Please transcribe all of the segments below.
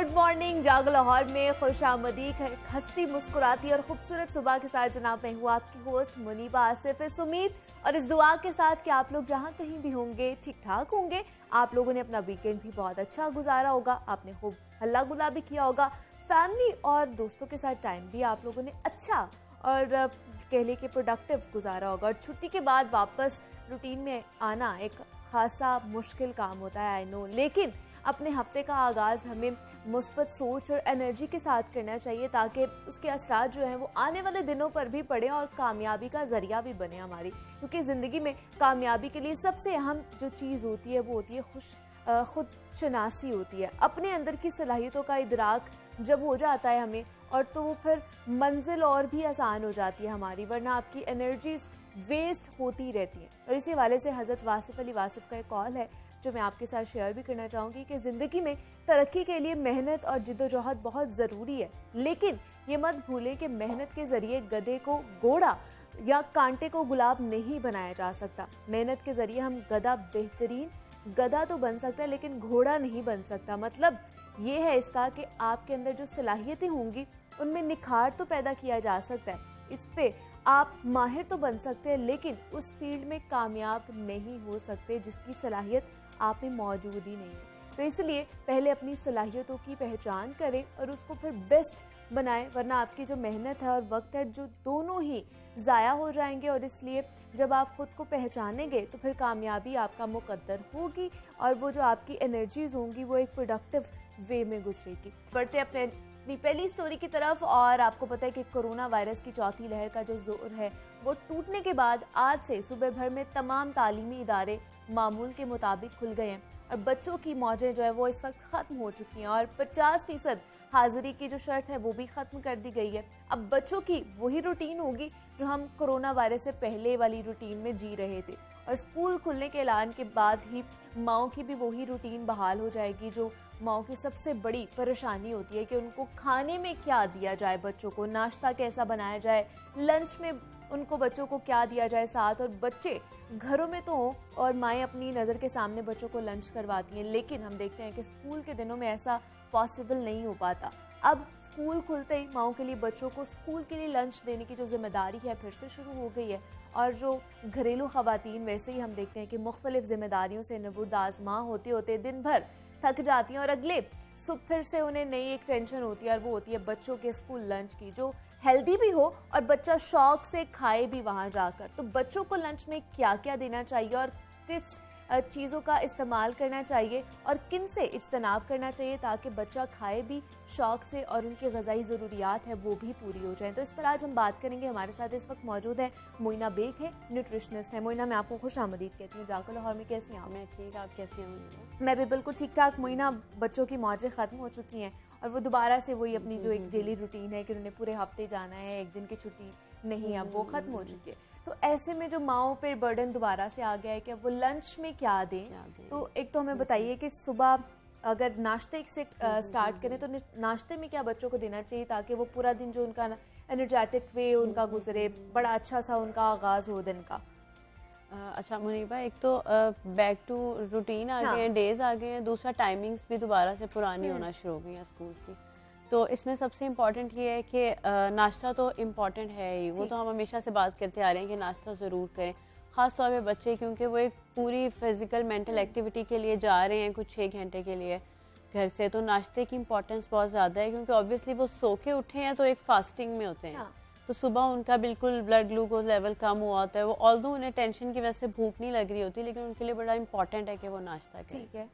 Good morning. जागो लाहौर में खुशामदी हंसती मुस्कुराती और खूबसूरत सुबह के साथ जनाब मैं हूँ आपकी होस्ट मुनीबा आसिफ। इस उम्मीद और इस दुआ के साथ कि आप लोग जहाँ कहीं भी होंगे ठीक ठाक होंगे। आप लोगों ने अपना वीकेंड भी बहुत अच्छा गुजारा होगा, आपने खूब हल्ला गुल्ला भी किया होगा, फैमिली और दोस्तों के साथ टाइम भी आप लोगों ने अच्छा और कह लें कि प्रोडक्टिव गुजारा होगा। और छुट्टी के बाद वापस रूटीन में आना एक खासा मुश्किल काम होता है, आई नो, लेकिन अपने हफ्ते का आगाज़ हमें मुस्बत सोच और एनर्जी के साथ करना चाहिए ताकि उसके असरात जो हैं वो आने वाले दिनों पर भी पड़े और कामयाबी का ज़रिया भी बने हमारी। क्योंकि ज़िंदगी में कामयाबी के लिए सबसे अहम जो चीज़ होती है वो होती है खुद शनासी होती है। अपने अंदर की सलाहियतों का इदराक जब हो जाता है हमें, और तो वो फिर मंजिल और भी आसान हो जाती है हमारी, वरना आपकी एनर्जीज वेस्ट होती रहती हैं। और इसी हवाले से हज़रत वासिफ अली वासिफ का एक कॉल है जो मैं आपके साथ शेयर भी करना चाहूँगी कि ज़िंदगी में तरक्की के लिए मेहनत और जिद्दोजहद बहुत ज़रूरी है, लेकिन ये मत भूलें कि मेहनत के ज़रिए गधे को घोड़ा या कांटे को गुलाब नहीं बनाया जा सकता। मेहनत के ज़रिए हम गधा बेहतरीन गधा तो बन सकता है लेकिन घोड़ा नहीं बन सकता। मतलब ये है इसका कि आपके अंदर जो सलाहियतें होंगी उनमें निखार तो पैदा किया जा सकता है, इस पे आप माहिर तो बन सकते हैं, लेकिन उस फील्ड में कामयाब नहीं हो सकते जिसकी सलाहियत आप में मौजूद ही नहीं है। तो इसलिए पहले अपनी सलाहियतों की पहचान करें और उसको फिर बेस्ट बनाएं, वरना आपकी जो मेहनत है और वक्त है जो दोनों ही ज़ाया हो जाएंगे। और इसलिए जब आप ख़ुद को पहचानेंगे तो फिर कामयाबी आपका मुकद्दर होगी और वो जो आपकी एनर्जीज होंगी वो एक प्रोडक्टिव वे में गुजरेगी। बढ़ते अपनी पहली स्टोरी की तरफ। और आपको पता है कि कोरोना वायरस की चौथी लहर का जो जोर है वो टूटने के बाद आज से सुबह भर में तमाम तालीमी इदारे मामूल के मुताबिक खुल गए हैं और बच्चों की मौजें जो है वो इस वक्त ख़त्म हो चुकी हैं और 50% हाजिरी की जो शर्त है वो भी ख़त्म कर दी गई है। अब बच्चों की वही रूटीन होगी जो हम कोरोना वायरस से पहले वाली रूटीन में जी रहे थे, और स्कूल खुलने के ऐलान के बाद ही माओ की भी वही रूटीन बहाल हो जाएगी जो माओ की सबसे बड़ी परेशानी होती है कि उनको खाने में क्या दिया जाए, बच्चों को नाश्ता कैसा बनाया जाए, लंच में उनको बच्चों को क्या दिया जाए साथ। और बच्चे घरों में तो हों और माएँ अपनी नज़र के सामने बच्चों को लंच करवाती हैं, लेकिन हम देखते हैं कि स्कूल के दिनों में ऐसा पॉसिबल नहीं हो पाता। अब स्कूल खुलते ही माओ के लिए बच्चों को स्कूल के लिए लंच देने की जो जिम्मेदारी है फिर से शुरू हो गई है। और जो घरेलू ख़वातीन वैसे ही हम देखते हैं कि मुख्तलिफ जिम्मेदारियों से नबूद आज़मा होते होते दिन भर थक जाती हैं और अगले सुबह फिर से उन्हें नई एक टेंशन होती है और वो होती है बच्चों के स्कूल लंच की, जो हेल्दी भी हो और बच्चा शौक से खाए भी वहाँ जाकर। तो बच्चों को लंच में क्या क्या देना चाहिए और किस चीज़ों का इस्तेमाल करना चाहिए और किन से इज्तनाब करना चाहिए ताकि बच्चा खाए भी शौक से और उनकी ग़िज़ाई ज़रूरियात है वो भी पूरी हो जाए। तो इस पर आज हम बात करेंगे। हमारे साथ इस वक्त मौजूद है मोइना बेग, है न्यूट्रिशनिस्ट है। मोइना, मैं आपको खुश आमदीद कहती हूँ। जागो लाहौर में कैसी हैं? मैं ठीक, आप कैसी हैं? मैं भी बिल्कुल ठीक ठाक। मोइना, बच्चों की मौजें ख़त्म हो चुकी हैं और वो दोबारा से वही अपनी जो एक डेली रूटीन है कि उन्होंने पूरे हफ्ते जाना है, एक दिन की छुट्टी नहीं, अब वो ख़त्म हो चुकी है। तो ऐसे में जो माओ पे बर्डन दोबारा से आ गया है कि अब वो लंच में क्या दें। तो एक तो हमें बताइए कि सुबह अगर नाश्ते से स्टार्ट करें तो नाश्ते में क्या बच्चों को देना चाहिए ताकि वो पूरा दिन जो उनका एनर्जेटिक वे उनका गुजरे, बड़ा अच्छा सा उनका आगाज़ हो दिन का। अच्छा मुनीबा, एक तो बैक टू रूटीन आ गए हैं, डेज आ गए हैं, दूसरा टाइमिंग्स भी दोबारा से पुरानी होना शुरू हो गई हैं स्कूल्स की। तो इसमें सबसे इम्पॉर्टेंट ये है कि नाश्ता तो इम्पॉर्टेंट है ही, वो तो हम हमेशा से बात करते आ रहे हैं कि नाश्ता ज़रूर करें, ख़ास तौर पे बच्चे, क्योंकि वो एक पूरी फिज़िकल मेंटल एक्टिविटी के लिए जा रहे हैं कुछ 6 घंटे के लिए घर से। तो नाश्ते की इम्पॉर्टेंस बहुत ज़्यादा है क्योंकि ऑब्वियसली वो सो के उठे हैं तो एक फास्टिंग में होते हैं। तो सुबह उनका बिल्कुल ब्लड ग्लूकोज लेवल कम हुआ होता है, वो ऑल्दो उन्हें टेंशन की वजह से भूख नहीं लग रही होती, लेकिन उनके लिए बड़ा इंपॉर्टेंट है कि वो नाश्ता करें। ठीक है।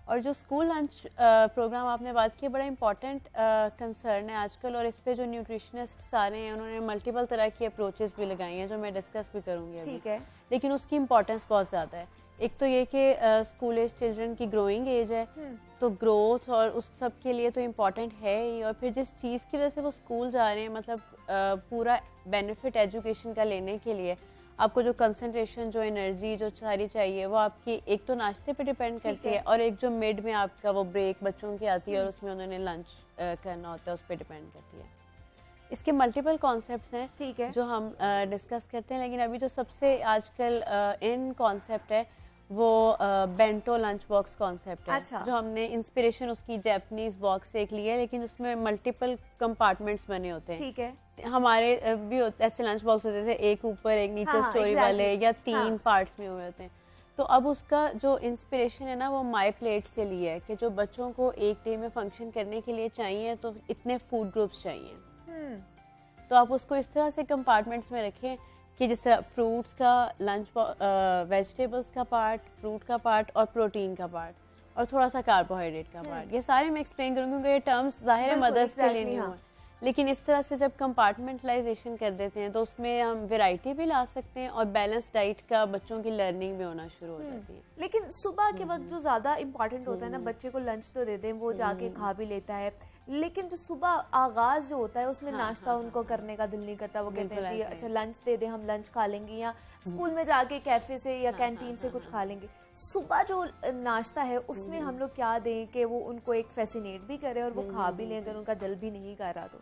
और जो स्कूल लंच प्रोग्राम आपने बात की, बड़ा इंपॉर्टेंट कंसर्न है आजकल, और इस पे जो न्यूट्रिशनिस्ट सारे हैं उन्होंने मल्टीपल तरह की अप्रोचेस भी लगाई हैं जो मैं डिस्कस भी करूँगी अभी। ठीक है। लेकिन उसकी इम्पोर्टेंस बहुत ज़्यादा है। एक तो ये कि स्कूल एज चिल्ड्रन की ग्रोइंग एज है, तो ग्रोथ और उस सब के लिए तो इम्पॉर्टेंट है ही। और फिर जिस चीज़ की वजह से वो स्कूल जा रहे हैं, मतलब पूरा बेनिफिट एजुकेशन का लेने के लिए आपको जो कंसंट्रेशन, जो एनर्जी, जो सारी चाहिए वो आपकी एक तो नाश्ते पे डिपेंड करती है और एक जो मिड में आपका वो ब्रेक बच्चों की आती है और उसमें उन्होंने लंच करना होता है, उस पर डिपेंड करती है। इसके मल्टीपल कॉन्सेप्ट्स हैं, ठीक है, जो हम डिस्कस करते हैं, लेकिन अभी जो सबसे आजकल इन कॉन्सेप्ट है वो बेंटो लंच बॉक्स कॉन्सेप्ट है। अच्छा। जो हमने इंस्पिरेशन उसकी जापानीज बॉक्स से एक ली है, लेकिन उसमें मल्टीपल कंपार्टमेंट्स बने होते हैं। ठीक है। हमारे भी ऐसे लंच बॉक्स होते थे, एक ऊपर एक नीचे, हाँ, स्टोरी exactly. वाले या 3 हाँ. पार्ट्स में हुए होते हैं। तो अब उसका जो इंस्पिरेशन है ना वो माई प्लेट से लिया है कि जो बच्चों को एक डे में फंक्शन करने के लिए चाहिए तो इतने फूड ग्रुप्स चाहिए। तो आप उसको इस तरह से कंपार्टमेंट्स में रखें कि जिस तरह फ्रूट्स का लंच, वेजिटेबल्स का पार्ट, फ्रूट का पार्ट और प्रोटीन का पार्ट और थोड़ा सा कार्बोहाइड्रेट का पार्ट। ये सारे मैं एक्सप्लेन करूँगी क्योंकि ये टर्म्स जाहिर है मदर्स के लिए नहीं हुए, लेकिन इस तरह से जब कंपार्टमेंटलाइजेशन कर देते हैं तो उसमें हम वैरायटी भी ला सकते हैं और बैलेंस डाइट का बच्चों की लर्निंग भी होना शुरू हो जाती है। लेकिन सुबह के वक्त जो ज्यादा इम्पोर्टेंट होता है ना, बच्चे को लंच तो दे दें, वो जाके खा भी लेता है, लेकिन जो सुबह आगाज जो होता है उसमें नाश्ता उनको करने का दिल नहीं करता। वो कहते हैं जी अच्छा लंच दे दे, हम लंच खा लेंगे, या स्कूल में जाके कैफे से या कैंटीन से कुछ खा लेंगे। सुबह जो नाश्ता है उसमें हम लोग क्या दें कि वो उनको एक फैसिनेट भी करे और वो खा भी लें अगर उनका दिल भी नहीं कर रहा तो?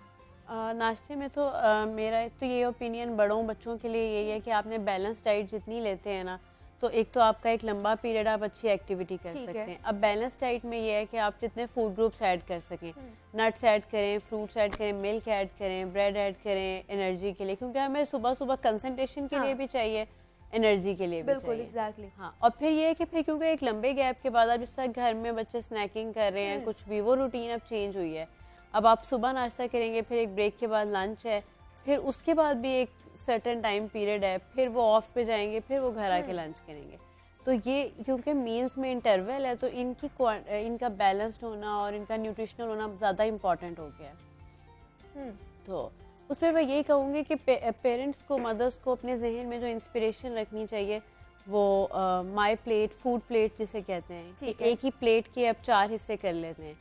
नाश्ते में तो मेरा तो ये ओपिनियन बड़ों बच्चों के लिए यही है कि आपने बैलेंस डाइट जितनी लेते हैं ना, तो एक तो आपका एक लंबा पीरियड आप अच्छी एक्टिविटी कर सकते हैं। अब बैलेंस डाइट में ये है कि आप जितने फूड ग्रुप्स ऐड कर सकें, नट्स ऐड करें, फ्रूट्स ऐड करें, मिल्क ऐड करें, ब्रेड ऐड करें एनर्जी के लिए, क्योंकि हमें सुबह सुबह कंसंट्रेशन के लिए भी चाहिए, एनर्जी के लिए भी बिल्कुल चाहिए। एग्जैक्टली। हाँ, और फिर ये है कि फिर क्योंकि एक लंबे गैप के बाद अब जिस तरह घर में बच्चे स्नैकिंग कर रहे हैं, कुछ भी, वो रूटीन अब चेंज हुई है। अब आप सुबह नाश्ता करेंगे, फिर एक ब्रेक के बाद लंच है, फिर उसके बाद भी एक सर्टेन टाइम पीरियड है, फिर वो ऑफ पे जाएंगे, फिर वो घर आके लंच करेंगे। तो ये क्योंकि मील्स में इंटरवल है तो इनका बैलेंस्ड होना और इनका न्यूट्रिशनल होना ज़्यादा इम्पॉर्टेंट हो गया है। तो उसमें मैं यही कहूँगी कि पेरेंट्स को, मदर्स को अपने जहन में जो इंस्पिरेशन रखनी चाहिए वो माई प्लेट, फूड प्लेट जिसे कहते हैं, कि एक ही प्लेट के अब 4 हिस्से कर लेते हैं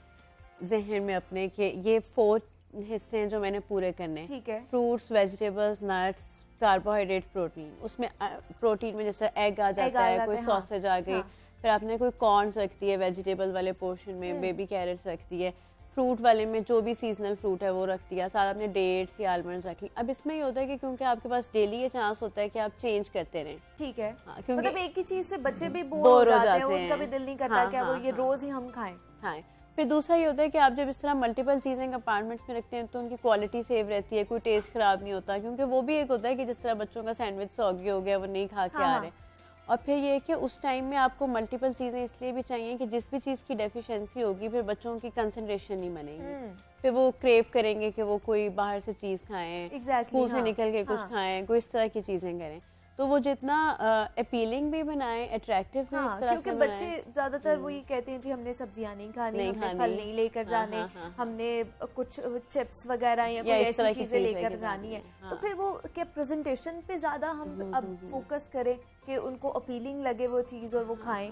जहन में अपने, कि ये 4 हिस्से हैं जो मैंने पूरे करने। ठीक है। Fruits, vegetables, nuts, carbohydrate, protein. उसमें प्रोटीन में जैसे एग आ जाता है, कोई सॉसेज आ गई, फिर आपने कोई कॉर्न्स रख दिए वेजिटेबल वाले पोर्शन में, बेबी कैरेट्स रख दिए, फ्रूट वाले में जो भी सीजनल फ्रूट है वो रख दिया, साथ आपने डेट्स या आलमंड्स रख ली। अब इसमें ये होता है कि क्योंकि आपके पास डेली ये चांस होता है कि आप चेंज करते रहें। ठीक है। क्योंकि मतलब एक ही चीज से बच्चे भी बोर हो जाते हैं, उनका भी दिल नहीं करता क्या वो ये रोज ही हम खाएं। हाँ, फिर दूसरा ये होता है कि आप जब इस तरह मल्टीपल चीज़ें कंपार्टमेंट्स में रखते हैं तो उनकी क्वालिटी सेव रहती है, कोई टेस्ट खराब नहीं होता, क्योंकि वो भी एक होता है कि जिस तरह बच्चों का सैंडविच सॉगी हो गया, वो नहीं खा के आ रहे। और फिर ये है कि उस टाइम में आपको मल्टीपल चीज़ें इसलिए भी चाहिए कि जिस भी चीज़ की डेफिशिएंसी होगी फिर बच्चों की कंसंट्रेशन नहीं बनेगी, फिर वो क्रेव करेंगे कि वो कोई बाहर से चीज़ खाएं, स्कूल से निकल के कुछ खाएं, कोई इस तरह की चीज़ें करें। तो वो जितना अपीलिंग भी बनाए, अट्रैक्टिव भी इस तरह से क्योंकि बच्चे ज्यादातर वो ये कहते हैं जी हमने सब्जियां नहीं खानी, हमने फल नहीं लेकर जाने, हमने कुछ चिप्स वगैरह या कोई ऐसी चीजें लेकर जानी है। तो फिर वो क्या प्रेजेंटेशन पे ज्यादा हम अब फोकस करें कि उनको अपीलिंग लगे वो चीज और वो खाएं।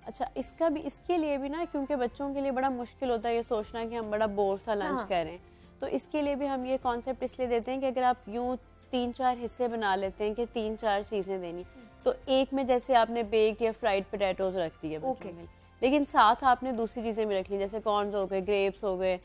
अच्छा, इसके लिए भी ना, क्योंकि बच्चों के लिए बड़ा मुश्किल होता है ये सोचना कि हम बड़ा बोर सा लंच करें, तो इसके लिए भी हम ये कॉन्सेप्ट इसलिए देते हैं कि अगर आप यूं 3-4 हिस्से बना लेते हैं कि 3-4 चीजें देनी, तो एक में जैसे आपने बेक्ड या फ्राइड पोटैटोज रख दिए बच्चों के लिए, लेकिन साथ आपने दूसरी चीजें भी रख ली, जैसे कॉर्न्स हो गए, ग्रेप्स हो गए,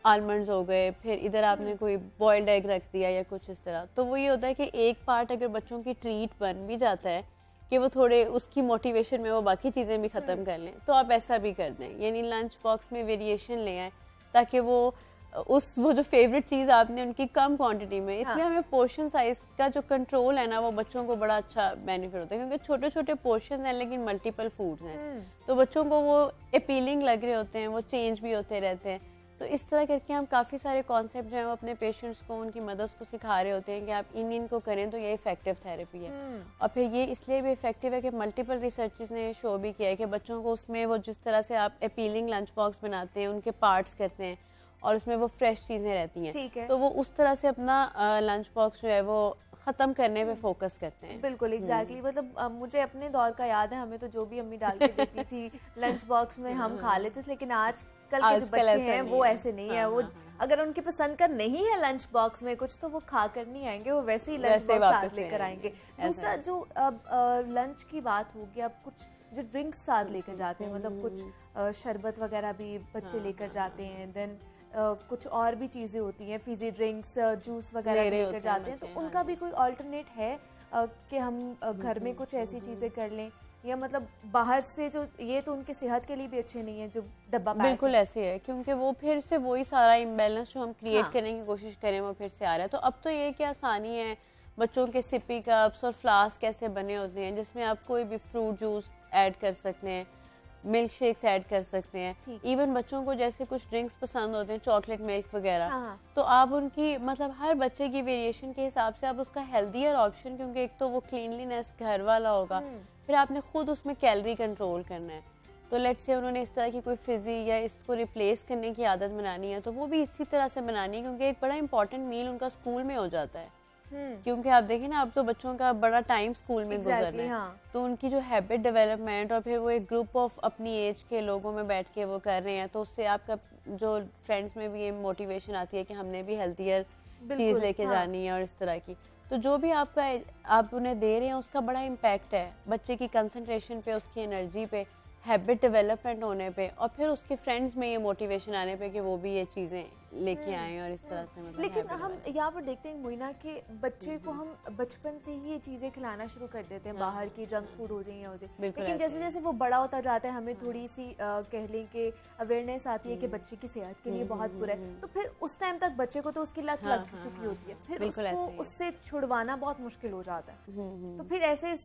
आलमंड्स हो गए, फिर इधर आपने कोई बॉइल्ड एग रख दिया या कुछ इस तरह। तो वो ये होता है कि एक पार्ट अगर बच्चों की ट्रीट बन भी जाता है कि वो थोड़े उसकी मोटिवेशन में वो बाकी चीज़ें भी ख़त्म कर लें, तो आप ऐसा भी कर दें, यानी लंच बॉक्स में वेरिएशन ले आए ताकि वो जो फेवरेट चीज़ आपने उनकी कम क्वांटिटी में, इसलिए हमें पोर्शन साइज का जो कंट्रोल है ना वो बच्चों को बड़ा अच्छा बेनिफिट होता है, क्योंकि छोटे छोटे पोर्शन हैं लेकिन मल्टीपल फूड्स हैं, तो बच्चों को वो अपीलिंग लग रहे होते हैं, वो चेंज भी होते रहते हैं। तो इस तरह करके हम काफ़ी सारे कॉन्सेप्ट जो हैं वो अपने पेशेंट्स को, उनकी मदर्स को सिखा रहे होते हैं कि आप इनको करें तो ये इफेक्टिव थेरेपी है। और फिर ये इसलिए भी इफेक्टिव है कि मल्टीपल रिसर्चेस ने शो भी किया है कि बच्चों को उसमें वो जिस तरह से आप अपीलिंग लंच बॉक्स बनाते हैं, उनके पार्ट्स करते हैं और उसमें वो फ्रेश चीज़ें रहती हैं, तो वो उस तरह से अपना लंच बॉक्स जो है वो ख़त्म करने पे फोकस करते हैं। बिल्कुल एग्जैक्टली। मतलब मुझे अपने दौर का याद है, हमें तो जो भी अम्मी डाल के देती थी लंच बॉक्स में हम खा लेते थे, लेकिन आजकल के जो बच्चे हैं वो ऐसे नहीं है। वो अगर उनकी पसंद का नहीं है लंच बॉक्स में कुछ, तो वो खा कर नहीं आएंगे, वो वैसे ही लंच बॉक्स साथ लेकर आएंगे। दूसरा जो अब लंच की बात होगी, अब कुछ जो ड्रिंक्स साथ लेकर जाते हैं, मतलब कुछ शरबत वगैरह भी बच्चे लेकर जाते हैं, देन कुछ और भी चीज़ें होती हैं, फिजी ड्रिंक्स, जूस वगैरह लेकर जाते हैं, तो उनका भी कोई अल्टरनेट है कि हम घर में कुछ ऐसी चीज़ें कर लें या मतलब बाहर से जो ये तो उनकी सेहत के लिए भी अच्छे नहीं है जो डब्बा पैक बिल्कुल ऐसे है, क्योंकि वो फिर से वही सारा इम्बैलेंस जो हम क्रिएट हाँ। करने की कोशिश करें वो फिर से आ रहा है। तो अब तो ये कि आसानी है, बच्चों के सिपी कप्स और फ्लास्क कैसे बने होते हैं जिसमें आप कोई भी फ्रूट जूस ऐड कर सकते हैं, मिल्क शेक्स ऐड कर सकते हैं। इवन बच्चों को जैसे कुछ ड्रिंक्स पसंद होते हैं, चॉकलेट मिल्क वगैरह, हाँ। तो आप उनकी मतलब हर बच्चे की वेरिएशन के हिसाब से आप उसका हेल्दियर ऑप्शन, क्योंकि एक तो वो क्लीनलीनेस घर वाला होगा, फिर आपने खुद उसमें कैलोरी कंट्रोल करना है। तो लेट्स से उन्होंने इस तरह की कोई फिजी या इसको रिप्लेस करने की आदत बनानी है तो वो भी इसी तरह से बनानी है, क्योंकि एक बड़ा इंपॉर्टेंट मील उनका स्कूल में हो जाता है। क्योंकि आप देखें ना, अब तो बच्चों का बड़ा टाइम स्कूल में गुजर रहा है, हाँ। तो उनकी जो हैबिट डेवलपमेंट और फिर वो एक ग्रुप ऑफ अपनी एज के लोगों में बैठ के वो कर रहे हैं, तो उससे आपका जो फ्रेंड्स में भी ये मोटिवेशन आती है कि हमने भी हेल्थियर चीज़ लेके जानी है और इस तरह की। तो जो भी आप उन्हें दे रहे हैं उसका बड़ा इम्पैक्ट है बच्चे की कंसंट्रेशन पे, उसकी एनर्जी पे, हैबिट डेवलपमेंट होने पे, और फिर उसके फ्रेंड्स में ये मोटिवेशन आने पे कि वो भी ये चीज़ें लेके आए और इस तरह से मतलब। लेकिन हम यहाँ पर देखते हैं मोइना के बच्चे को हम बचपन से ही ये चीज़ें खिलाना शुरू कर देते हैं, बाहर की जंक फूड हो जाए या हो जाए, लेकिन जैसे जैसे वो बड़ा होता जाता है हमें थोड़ी सी कह लें कि अवेयरनेस आती है कि बच्चे की सेहत के लिए बहुत बुरा है, तो फिर उस टाइम तक बच्चे को तो उसकी लत लग चुकी होती है, फिर उसको उससे छुड़वाना बहुत मुश्किल हो जाता है। तो फिर ऐसे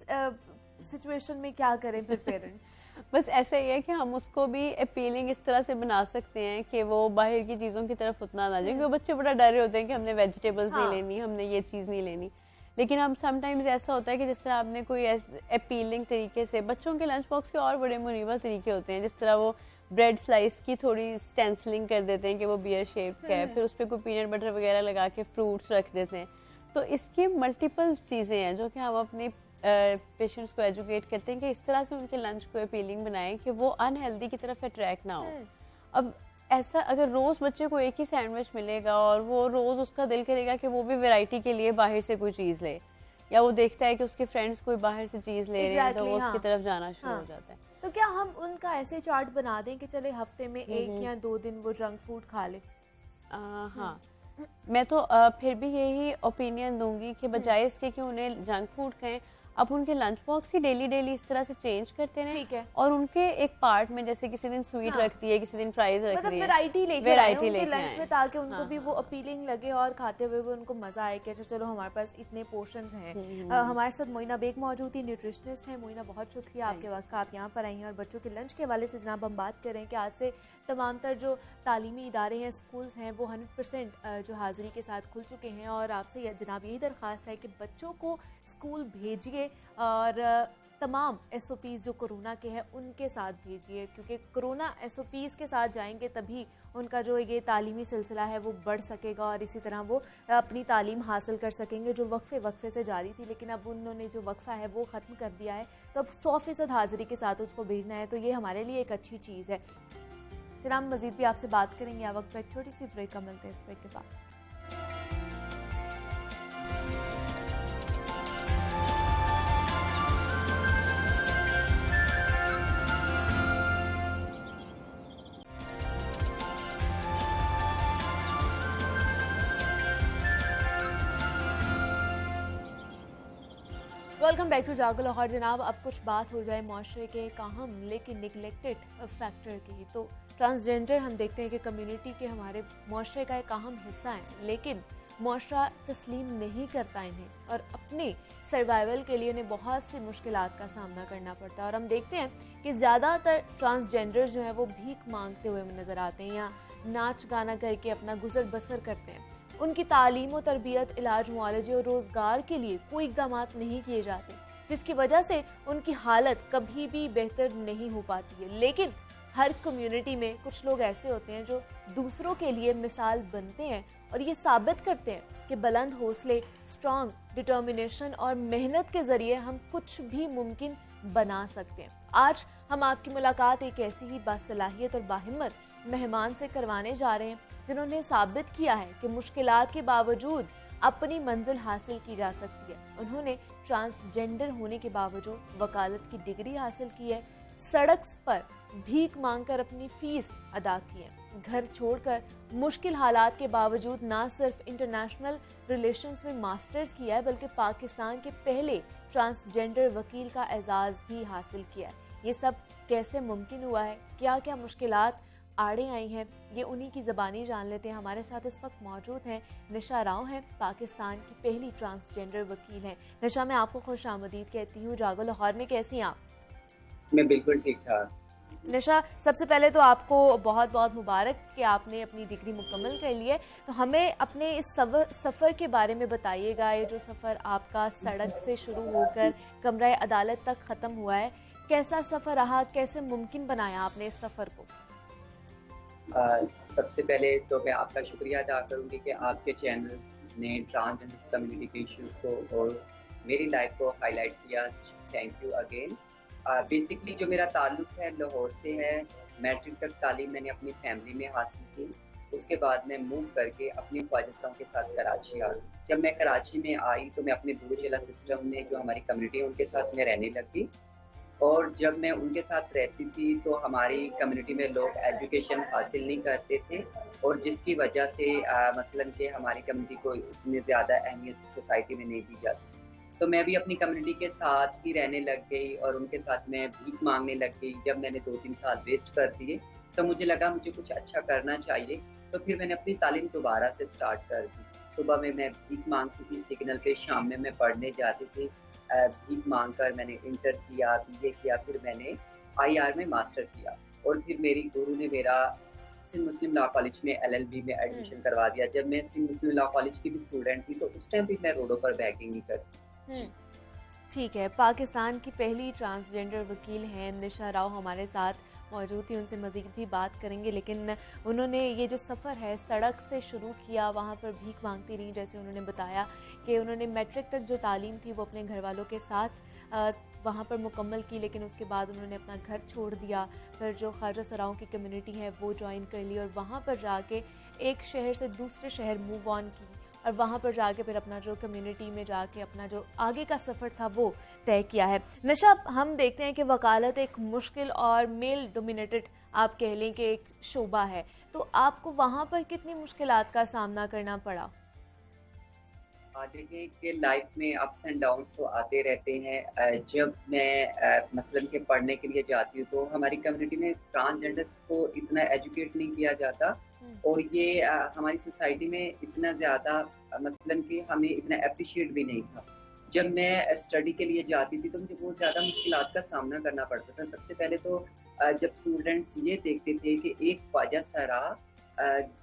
सिचुएशन में क्या करें फिर पेरेंट्स? बस ऐसा ही है कि हम उसको भी अपीलिंग इस तरह से बना सकते हैं कि वो बाहर की चीज़ों की तरफ उतना ना जाए, क्योंकि बच्चे बड़ा डरे होते हैं कि हमने वेजिटेबल्स नहीं लेनी, हमने ये चीज़ नहीं लेनी। लेकिन हम समटाइम्स ऐसा होता है कि जिस तरह आपने कोई अपीलिंग तरीके से, बच्चों के लंच बॉक्स के और बड़े मुनीबा तरीके होते हैं, जिस तरह वो ब्रेड स्लाइस की थोड़ी स्टेंसलिंग कर देते हैं कि वो बियर शेप का है, फिर उस पर कोई पीनट बटर वगैरह लगा के फ्रूट्स रख देते हैं। तो इसकी मल्टीपल चीज़ें हैं जो कि हम अपने पेशेंट्स को एजुकेट करते हैं कि इस तरह से उनके लंच को अपीलिंग बनाएं कि वो अनहेल्दी की तरफ अट्रैक्ट ना हो। अब ऐसा अगर रोज़ बच्चे को एक ही सैंडविच मिलेगा और वो रोज़ उसका दिल करेगा कि वो भी वैरायटी के लिए बाहर से कोई चीज़ ले, या वो देखता है कि उसके फ्रेंड्स कोई बाहर से चीज़ ले रहे हैं तो वो उसकी तरफ जाना शुरू हो जाता है। तो क्या हम उनका ऐसे चार्ट बना दें कि चले हफ्ते में 1 या 2 दिन वो जंक फूड खा ले? हाँ, मैं तो फिर भी यही ओपिनियन दूंगी कि बजाय इसके कि उन्हें जंक फूड खाएं, आप उनके लंच बॉक्स ही डेली इस तरह से चेंज करते हैं, ठीक है, और उनके एक पार्ट में जैसे किसी दिन स्वीट रख दिए, किसी दिन फ्राइज रख दिए, वैरायटी लेके लंच में, ताकि उनको भी वो अपीलिंग लगे और खाते हुए भी उनको मजा आए कि चलो हमारे पास इतने पोर्शंस हैं। हमारे साथ मोइना बेग मौजूद थी, न्यूट्रिशनिस्ट है। मोइना, बहुत शुक्रिया आपके वक्त का, आप यहाँ पर आई हैं। और बच्चों के लंच के हवाले से जनाब हम बात करें कि आज से तमाम तर जो तालीमी इदारे हैं, स्कूल्स हैं, वो 100% जो हाज़िरी के साथ खुल चुके हैं, और आपसे जनाब यही दरख्वास्त है कि बच्चों को स्कूल भेजिए और तमाम SOPs जो कोरोना के हैं उनके साथ भेजिए, क्योंकि कोरोना SOPs के साथ जाएंगे तभी उनका जो ये तालीमी सिलसिला है वो बढ़ सकेगा और इसी तरह वो अपनी तालीम हासिल कर सकेंगे जो वक्फे से जारी थी, लेकिन अब उन्होंने जो वक्फा है वो ख़त्म कर दिया है, तो अब 100% हाज़िरी के साथ उसको भेजना है, तो ये हमारे लिए एक अच्छी चीज़ है। जनाब मज़ीद भी आपसे बात करेंगे, आ वक्त पर एक छोटी सी ब्रेक का मिलते हैं, इस ब्रेक के बाद। वेलकम बैक टू जागो लाहौर। जनाब अब कुछ बात हो जाए माशरे के एक अहम लेकिन निगलेक्टेड फैक्टर की। तो ट्रांसजेंडर हम देखते हैं कि कम्युनिटी के हमारे माशरे का एक अहम हिस्सा है, लेकिन माशरा तस्लीम नहीं करता इन्हें, और अपने सर्वाइवल के लिए उन्हें बहुत सी मुश्किलात का सामना करना पड़ता है। और हम देखते हैं कि ज़्यादातर ट्रांसजेंडर जो है वो भीख मांगते हुए नज़र आते हैं या नाच गाना करके अपना गुजर बसर करते हैं। उनकी तालीम और तरबियत, इलाज, मुआलजे और रोज़गार के लिए कोई इक़दाम नहीं किए जाते, जिसकी वजह से उनकी हालत कभी भी बेहतर नहीं हो पाती है। लेकिन हर कम्युनिटी में कुछ लोग ऐसे होते हैं जो दूसरों के लिए मिसाल बनते हैं और ये साबित करते हैं कि बुलंद हौसले, स्ट्रॉन्ग डिटर्मिनेशन और मेहनत के ज़रिए हम कुछ भी मुमकिन बना सकते हैं। आज हम आपकी मुलाकात एक ऐसी ही बासलाहियत और बाहिम्मत मेहमान से करवाने जा रहे हैं जिन्होंने साबित किया है कि मुश्किलात के बावजूद अपनी मंजिल हासिल की जा सकती है। उन्होंने ट्रांसजेंडर होने के बावजूद वकालत की डिग्री हासिल की है, सड़क पर भीख मांगकर अपनी फीस अदा की है। घर छोड़कर मुश्किल हालात के बावजूद ना सिर्फ इंटरनेशनल रिलेशंस में मास्टर्स किया है बल्कि पाकिस्तान के पहले ट्रांसजेंडर वकील का एजाज भी हासिल किया है। ये सब कैसे मुमकिन हुआ है, क्या क्या मुश्किलात आड़े आई हैं, ये उन्हीं की ज़बानी जान लेते हैं। हमारे साथ इस वक्त मौजूद हैं निशा राव हैं, पाकिस्तान की पहली ट्रांसजेंडर वकील हैं। निशा, मैं आपको खुश आमदीद कहती हूँ। जागो लाहौर में कैसी हैं आप? मैं बिल्कुल ठीक ठाक। निशा, सबसे पहले तो आपको बहुत बहुत मुबारक कि आपने अपनी डिग्री मुकम्मल कर ली है। तो हमें अपने इस सफ़र के बारे में बताइएगा। ये जो सफ़र आपका सड़क से शुरू होकर कमरा अदालत तक ख़त्म हुआ है, कैसा सफ़र रहा, कैसे मुमकिन बनाया आपने इस सफ़र को? सबसे पहले तो मैं आपका शुक्रिया अदा करूँगी कि आपके चैनल ने ट्रांसजेंडर कम्युनिटी के इश्यूज़ को और मेरी लाइफ को हाईलाइट किया। Thank you again. बेसिकली जो मेरा ताल्लुक़ है लाहौर से है। मैट्रिक तक तालीम मैंने अपनी फैमिली में हासिल की। उसके बाद मैं मूव करके अपनी ख्वाहिशों के साथ कराची आ गई। जब मैं कराची में आई तो मैं अपने बुरुजिला सिस्टम में जो हमारी कम्युनिटी है उनके साथ मैं रहने लगी। और जब मैं उनके साथ रहती थी तो हमारी कम्युनिटी में लोग एजुकेशन हासिल नहीं करते थे और जिसकी वजह से मसलन कि हमारी कम्युनिटी को इतनी ज़्यादा अहमियत सोसाइटी में नहीं दी जाती। तो मैं भी अपनी कम्युनिटी के साथ ही रहने लग गई और उनके साथ मैं भीख मांगने लग गई। जब मैंने 2-3 साल वेस्ट कर दिए तो मुझे लगा मुझे कुछ अच्छा करना चाहिए। तो फिर मैंने अपनी तालीम दोबारा से स्टार्ट कर दी। सुबह में मैं भीख मांगती थी सिग्नल पे, शाम में मैं पढ़ने जाती थी। भीख मांगकर मैंने इंटर किया, बीए किया, फिर मैंने आईआर में मास्टर किया और फिर मेरी गुरु ने मेरा सिंध मुस्लिम लॉ कॉलेज में एलएलबी में एडमिशन करवा दिया। जब मैं सिंध मुस्लिम लॉ कॉलेज की भी स्टूडेंट थी तो उस टाइम भी मैं रोडों पर बैगिंग नहीं करती। ठीक है, पाकिस्तान की पहली ट्रांसजेंडर वकील हैं निशा राव हमारे साथ मौजूद थी। उनसे मज़ीद भी बात करेंगे, लेकिन उन्होंने ये जो सफ़र है सड़क से शुरू किया, वहाँ पर भीख मांगती रही। जैसे उन्होंने बताया कि उन्होंने मैट्रिक तक जो तालीम थी वो अपने घर वालों के साथ वहाँ पर मुकम्मल की, लेकिन उसके बाद उन्होंने अपना घर छोड़ दिया। फिर जो ख्वाजा सराओं की कम्युनिटी है वो ज्वाइन कर ली और वहाँ पर जाके एक शहर से दूसरे शहर मूव ऑन की और वहाँ पर जाके फिर अपना जो कम्युनिटी में जाके अपना जो आगे का सफ़र था वो तय किया है। निशा, हम देखते हैं कि वकालत एक मुश्किल और मेल डोमिनेटेड आप कह लें कि एक शोबा है, तो आपको वहाँ पर कितनी मुश्किलात का सामना करना पड़ा? देखिए कि लाइफ में अप्स एंड डाउन्स तो आते रहते हैं। जब मैं मसलन के पढ़ने के लिए जाती हूँ तो हमारी कम्युनिटी में ट्रांसजेंडर्स को इतना एजुकेट नहीं किया जाता और ये हमारी सोसाइटी में इतना ज़्यादा मसलन कि हमें इतना अप्रिशिएट भी नहीं था। जब मैं स्टडी के लिए जाती थी तो मुझे बहुत ज़्यादा मुश्किलात का सामना करना पड़ता था। सबसे पहले तो जब स्टूडेंट्स ये देखते थे कि एक ख्वाजा सरा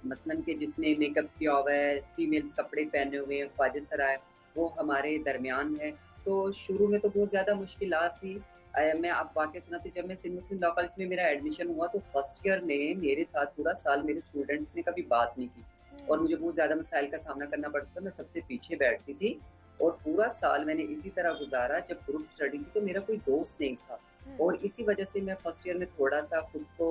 मसलन के जिसने मेकअप किया हुआ है, फीमेल्स कपड़े पहने हुए हैं, ख्वाजा सरा है, वो हमारे दरमियान है। तो शुरू में तो बहुत ज़्यादा मुश्किलात थी। मैं आप वाक़या सुनाती, जब मैं सिंध मुस्लिम लॉ कॉलेज में मेरा एडमिशन हुआ तो फर्स्ट ईयर में मेरे साथ पूरा साल मेरे स्टूडेंट्स ने कभी बात नहीं की और मुझे बहुत ज़्यादा मसाइल का सामना करना पड़ता था। मैं सबसे पीछे बैठती थी और पूरा साल मैंने इसी तरह गुजारा। जब ग्रुप स्टडी थी तो मेरा कोई दोस्त नहीं था और इसी वजह से मैं फर्स्ट ईयर में थोड़ा सा खुद को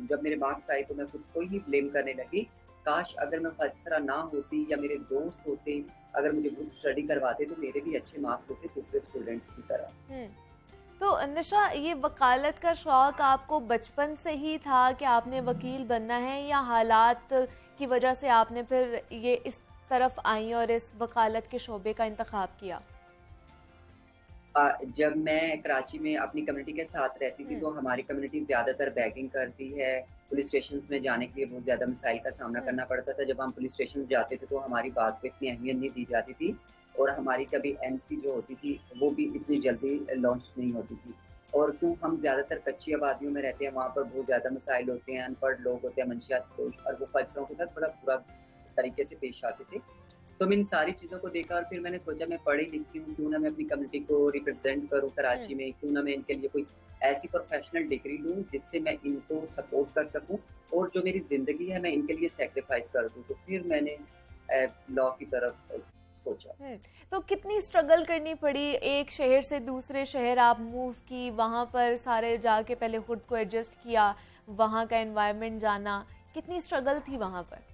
जब मेरे मार्क्स आए तो मैं खुद को ही ब्लेम करने लगी। काश अगर मैं फलसफा ना होती या मेरे दोस्त होते, अगर मुझे ग्रुप स्टडी करवाते तो मेरे भी अच्छे मार्क्स होते दूसरे स्टूडेंट्स की तरह। तो निशा, ये वकालत का शौक आपको बचपन से ही था कि आपने वकील बनना है, या हालात की वजह से आपने फिर ये इस तरफ आई और इस वकालत के शोबे का इंतखाब किया? जब मैं कराची में अपनी कम्युनिटी के साथ रहती थी तो हमारी कम्युनिटी ज़्यादातर बैगिंग करती है। पुलिस स्टेशन में जाने के लिए बहुत ज़्यादा मसाइल का सामना करना पड़ता था। जब हम पुलिस स्टेशन जाते थे तो हमारी बात को इतनी अहमियत नहीं दी जाती थी और हमारी कभी एनसी जो होती थी वो भी इतनी जल्दी लॉन्च नहीं होती थी। और क्यों हम ज़्यादातर कच्ची आबादियों में रहते हैं, वहाँ पर बहुत ज़्यादा मसाइल होते हैं, अनपढ़ लोग होते हैं, मंशियात फरोश, और वो फलसफों के साथ बड़ा बुरा तरीके से पेश आते थे। तो मैं इन सारी चीज़ों को देखा और फिर मैंने सोचा मैं पढ़ी लिखी हूँ, क्यों ना मैं अपनी कम्युनिटी को रिप्रेजेंट करूँ कराची में, क्यों ना मैं इनके लिए कोई ऐसी प्रोफेशनल डिग्री लूँ जिससे मैं इनको सपोर्ट कर सकूँ और जो मेरी ज़िंदगी है मैं इनके लिए सेक्रीफाइस कर दूँ। तो फिर मैंने लॉ की तरफ सोचा। तो कितनी स्ट्रगल करनी पड़ी? एक शहर से दूसरे शहर आप मूव की, वहाँ पर सारे जाके पहले खुद को एडजस्ट किया, वहाँ का एनवायरनमेंट जाना, कितनी स्ट्रगल थी वहाँ पर?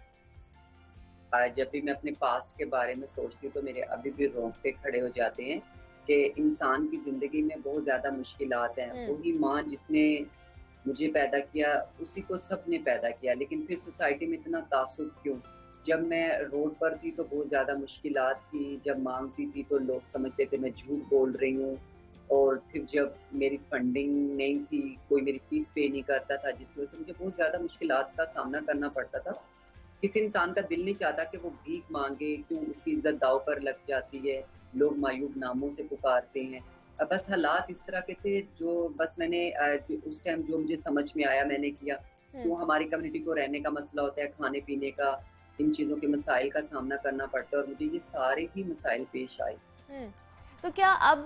जब भी मैं अपने पास्ट के बारे में सोचती हूँ तो मेरे अभी भी रोंगटे खड़े हो जाते हैं कि इंसान की ज़िंदगी में बहुत ज़्यादा मुश्किलात हैं। वही माँ जिसने मुझे पैदा किया, उसी को सबने पैदा किया, लेकिन फिर सोसाइटी में इतना तासुब क्यों? जब मैं रोड पर थी तो बहुत ज़्यादा मुश्किलात थी, जब माँगती थी तो लोग समझते थे मैं झूठ बोल रही हूँ, और फिर जब मेरी फंडिंग नहीं थी, कोई मेरी फ़ीस पे नहीं करता था, जिसकी वज़ह से मुझे बहुत ज़्यादा मुश्किलात का सामना करना पड़ता था। किसी इंसान का दिल नहीं चाहता कि वो भीख माँगे, क्यों उसकी इज़्ज़त दाँव पर लग जाती है, लोग मायूब नामों से पुकारते हैं। बस हालात इस तरह के थे, जो बस मैंने जो उस टाइम जो मुझे समझ में आया मैंने किया। क्यों हमारी कम्युनिटी को रहने का मसला होता है, खाने-पीने का, इन चीज़ों के मसाइल का सामना करना पड़ता है, और मुझे ये सारे ही मसाइल पेश आए। तो क्या अब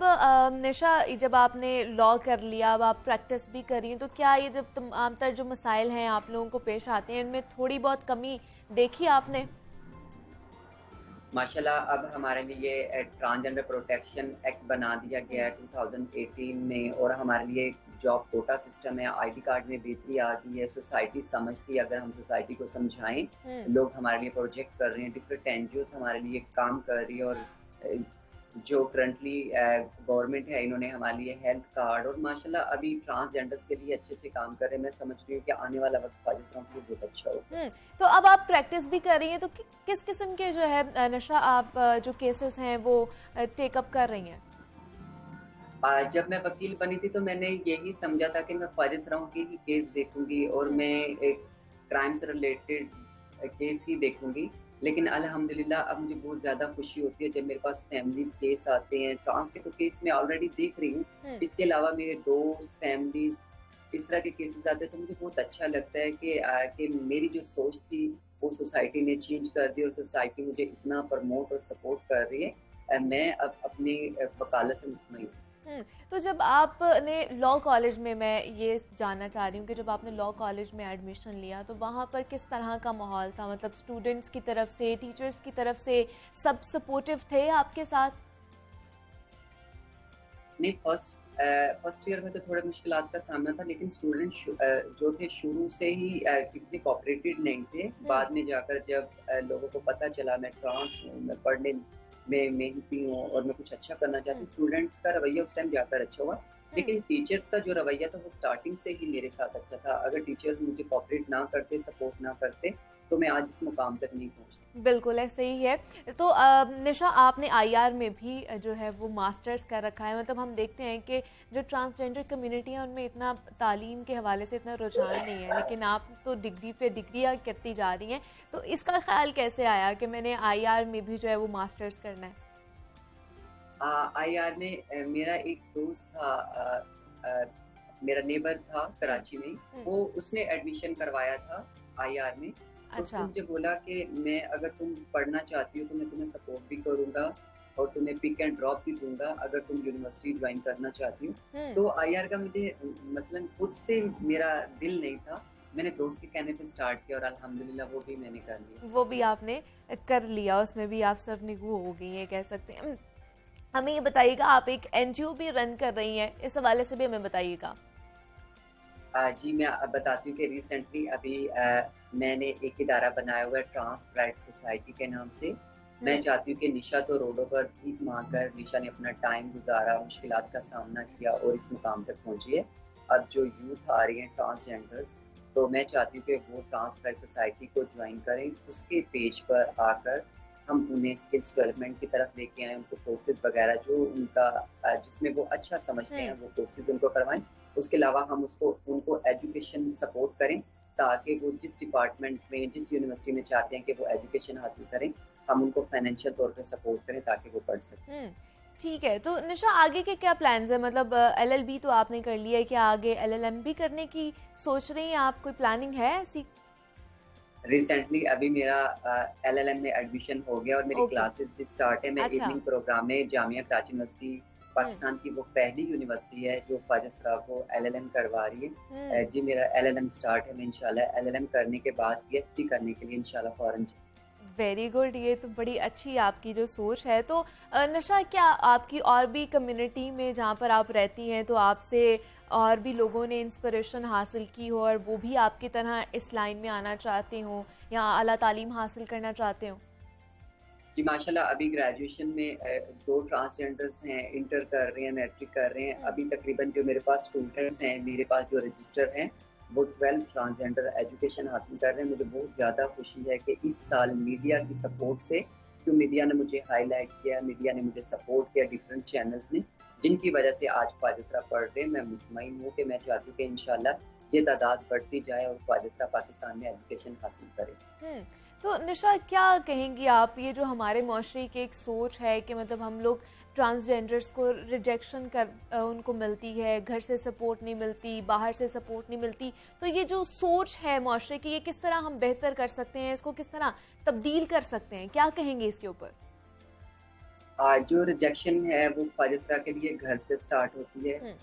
निशा, जब आपने लॉ कर लिया, अब आप प्रैक्टिस भी कर रही हैं, तो क्या ये जब तमाम तर जो मसाइल हैं आप लोगों को पेश आते हैं, इनमें थोड़ी बहुत कमी देखी आपने? माशाल्लाह अब हमारे लिए ट्रांसजेंडर प्रोटेक्शन एक्ट बना दिया गया है 2018 में, और हमारे लिए जॉब कोटा सिस्टम है, आईडी कार्ड में बेहतरी आ गई है, सोसाइटी समझती है, अगर हम सोसाइटी को समझाएं, लोग हमारे लिए प्रोजेक्ट कर रहे हैं, डिफरेंट एनजीओस हमारे लिए काम कर रही है, और जो करंटली गवर्नमेंट है इन्होंने हमारे लिए हेल्थ कार्ड, और माशाल्लाह अभी ट्रांसजेंडर्स के लिए अच्छे काम कर रहे हैं। मैं समझ रही हूँ कि आने वाला वक्त पाकिस्तान के लिए बहुत अच्छा होगा। तो अब आप प्रैक्टिस भी कर रही हैं, तो किस किस्म के जो है निशा आप जो केसेस हैं वो टेकअप कर रही हैं? जब मैं वकील बनी थी तो मैंने यही समझा था कि मैं फाजिल राव के ही केस देखूंगी, और मैं एक क्राइम से रिलेटेड केस ही देखूंगी। लेकिन अल्हम्दुलिल्लाह अब मुझे बहुत ज़्यादा खुशी होती है जब मेरे पास फैमिलीज केस आते हैं। ट्रांस के तो केस मैं ऑलरेडी देख रही हूँ, इसके अलावा मेरे दोस्त, फैमिलीज, इस तरह के केसेस आते हैं, तो मुझे बहुत अच्छा लगता है कि मेरी जो सोच थी वो सोसाइटी ने चेंज कर दी, और सोसाइटी मुझे इतना प्रमोट और सपोर्ट कर रही है। मैं अब अपनी वकालत से मुतमईन हूँ। तो जब आपने लॉ कॉलेज में, मैं ये जानना चाह रही हूँ कि जब आपने लॉ कॉलेज में एडमिशन लिया तो वहाँ पर किस तरह का माहौल था? मतलब स्टूडेंट्स की तरफ से, टीचर्स की तरफ से सब सपोर्टिव थे आपके साथ? नहीं, फर्स्ट ईयर में तो थोड़े मुश्किलात का सामना था, लेकिन स्टूडेंट जो थे शुरू से ही इतने कोऑपरेटिव नहीं थे। बाद में जाकर जब लोगों को पता चला मैं ट्रांस हूँ, मैं पढ़ने में मेहनती हूँ और मैं कुछ अच्छा करना चाहती हूँ, स्टूडेंट्स का रवैया उस टाइम जाकर अच्छा हुआ। लेकिन टीचर्स का जो रवैया था वो स्टार्टिंग से ही मेरे साथ अच्छा था। अगर टीचर्स मुझे कोऑपरेट ना करते, सपोर्ट ना करते, तो मैं आज इस मुकाम तक नहीं पहुंचती। बिल्कुल ऐसे ही है। तो निशा, आपने आईआर में भी जो है वो मास्टर्स कर रखा है। मतलब हम देखते हैं कि जो ट्रांसजेंडर कम्युनिटी है उनमें इतना तालीम के हवाले से इतना रुझान नहीं है, लेकिन आप तो डिग्री पे डिग्रियाँ करती जा रही हैं। तो इसका ख्याल कैसे आया कि मैंने आईआर में भी जो है वो मास्टर्स करना है? आईआर में मेरा एक दोस्त था, मेरा नेबर था कराची में, वो उसने एडमिशन करवाया था आईआर में। तो उसने मुझे बोला कि मैं, अगर तुम पढ़ना चाहती हो तो मैं तुम्हें सपोर्ट भी करूंगा और तुम्हें पिक एंड ड्रॉप भी दूंगा अगर तुम यूनिवर्सिटी ज्वाइन करना चाहती हो। तो आईआर का मुझे मसलन खुद से मेरा दिल नहीं था, मैंने दोस्त के कहने पे स्टार्ट किया और अल्हम्दुलिल्लाह वो भी मैंने कर लिया। वो भी आपने कर लिया, उसमें भी आप सरनिगू हो गई हैं कह सकते हैं। हमें ये बताइएगा, आप एक एनजीओ भी रन कर रही हैं, इस हवाले से भी हमें बताइएगा। जी मैं बताती हूँ कि रिसेंटली अभी मैंने एक इदारा बनाया हुआ है ट्रांस प्राइड सोसाइटी के नाम से। मैं चाहती हूँ कि निशा तो रोडों पर भीख मांगकर निशा ने अपना टाइम गुजारा, मुश्किलात का सामना किया और इस मुकाम तक पहुंची है। अब जो यूथ आ रही हैं ट्रांसजेंडर्स, तो मैं चाहती हूँ कि वो ट्रांस प्राइड सोसाइटी को ज्वाइन करें, उसके पेज पर आकर हम उन्हें स्किल्स डेवलपमेंट की तरफ लेके आए, उनको कोर्सेज वगैरह जो उनका जिसमें वो अच्छा समझते हैं वो कोर्सेज उनको करवाएं। उसके अलावा हम उनको एजुकेशन सपोर्ट करें ताकि वो जिस डिपार्टमेंट में, जिस यूनिवर्सिटी में चाहते हैं कि वो एजुकेशन हासिल करें, हम उनको फाइनेंशियल तौर पे सपोर्ट करें ताकि वो पढ़ सकें। ठीक है। तो निशा, आगे के क्या प्लान्स हैं? मतलब एलएलबी तो आपने कर लिया है, क्या आगे एलएलएम भी करने की सोच रही हैं आप? कोई प्लानिंग है ऐसी? रिसेंटली अभी मेरा एलएलएम में एडमिशन हो गया और मेरी क्लासेस भी स्टार्ट है। मैं इवनिंग प्रोग्राम में जामिया कराची यूनिवर्सिटी, पाकिस्तान की वो पहली यूनिवर्सिटी है जो फाजिल को एलएलएम करवा रही है। जी मेरा एलएलएम स्टार्ट है, मैं इंशाल्लाह एलएलएम करने के बाद पीएचडी करने के लिए इंशाल्लाह फॉरेन। वेरी गुड, ये तो बड़ी अच्छी आपकी जो सोच है। तो निशा, क्या आपकी और भी कम्युनिटी में जहाँ पर आप रहती हैं तो आपसे और भी लोगों ने इंस्पिरेशन हासिल की हो और वो भी आपकी तरह इस लाइन में आना चाहते हो या आला तालीम हासिल करना चाहते हो? जी माशाल्लाह अभी ग्रेजुएशन में 2 ट्रांसजेंडर्स हैं, इंटर कर रहे हैं, मैट्रिक कर रहे हैं। अभी तकरीबन जो मेरे पास स्टूडेंट्स हैं, मेरे पास जो रजिस्टर हैं, वो 12 ट्रांसजेंडर एजुकेशन हासिल कर रहे हैं। मुझे बहुत ज़्यादा खुशी है कि इस साल मीडिया की सपोर्ट से, क्यों मीडिया ने मुझे हाईलाइट किया, मीडिया ने मुझे सपोर्ट किया, डिफरेंट चैनल्स ने, जिनकी वजह से आज ख्वाजसरा पढ़ रहे हैं। मैं मुतमईन हूँ कि मैं चाहती हूँ कि इंशाल्लाह ये तादाद बढ़ती जाए और ख्वाजसरा पाकिस्तान में एजुकेशन हासिल करे। तो निशा क्या कहेंगी आप, ये जो हमारे माशरे की एक सोच है कि मतलब हम लोग ट्रांसजेंडर्स को रिजेक्शन कर उनको मिलती है, घर से सपोर्ट नहीं मिलती, बाहर से सपोर्ट नहीं मिलती, तो ये जो सोच है माशरे की, ये किस तरह हम बेहतर कर सकते हैं, इसको किस तरह तब्दील कर सकते हैं, क्या कहेंगे इसके ऊपर? जो रिजेक्शन है वो ख्वाजसरा के लिए घर से स्टार्ट होती है।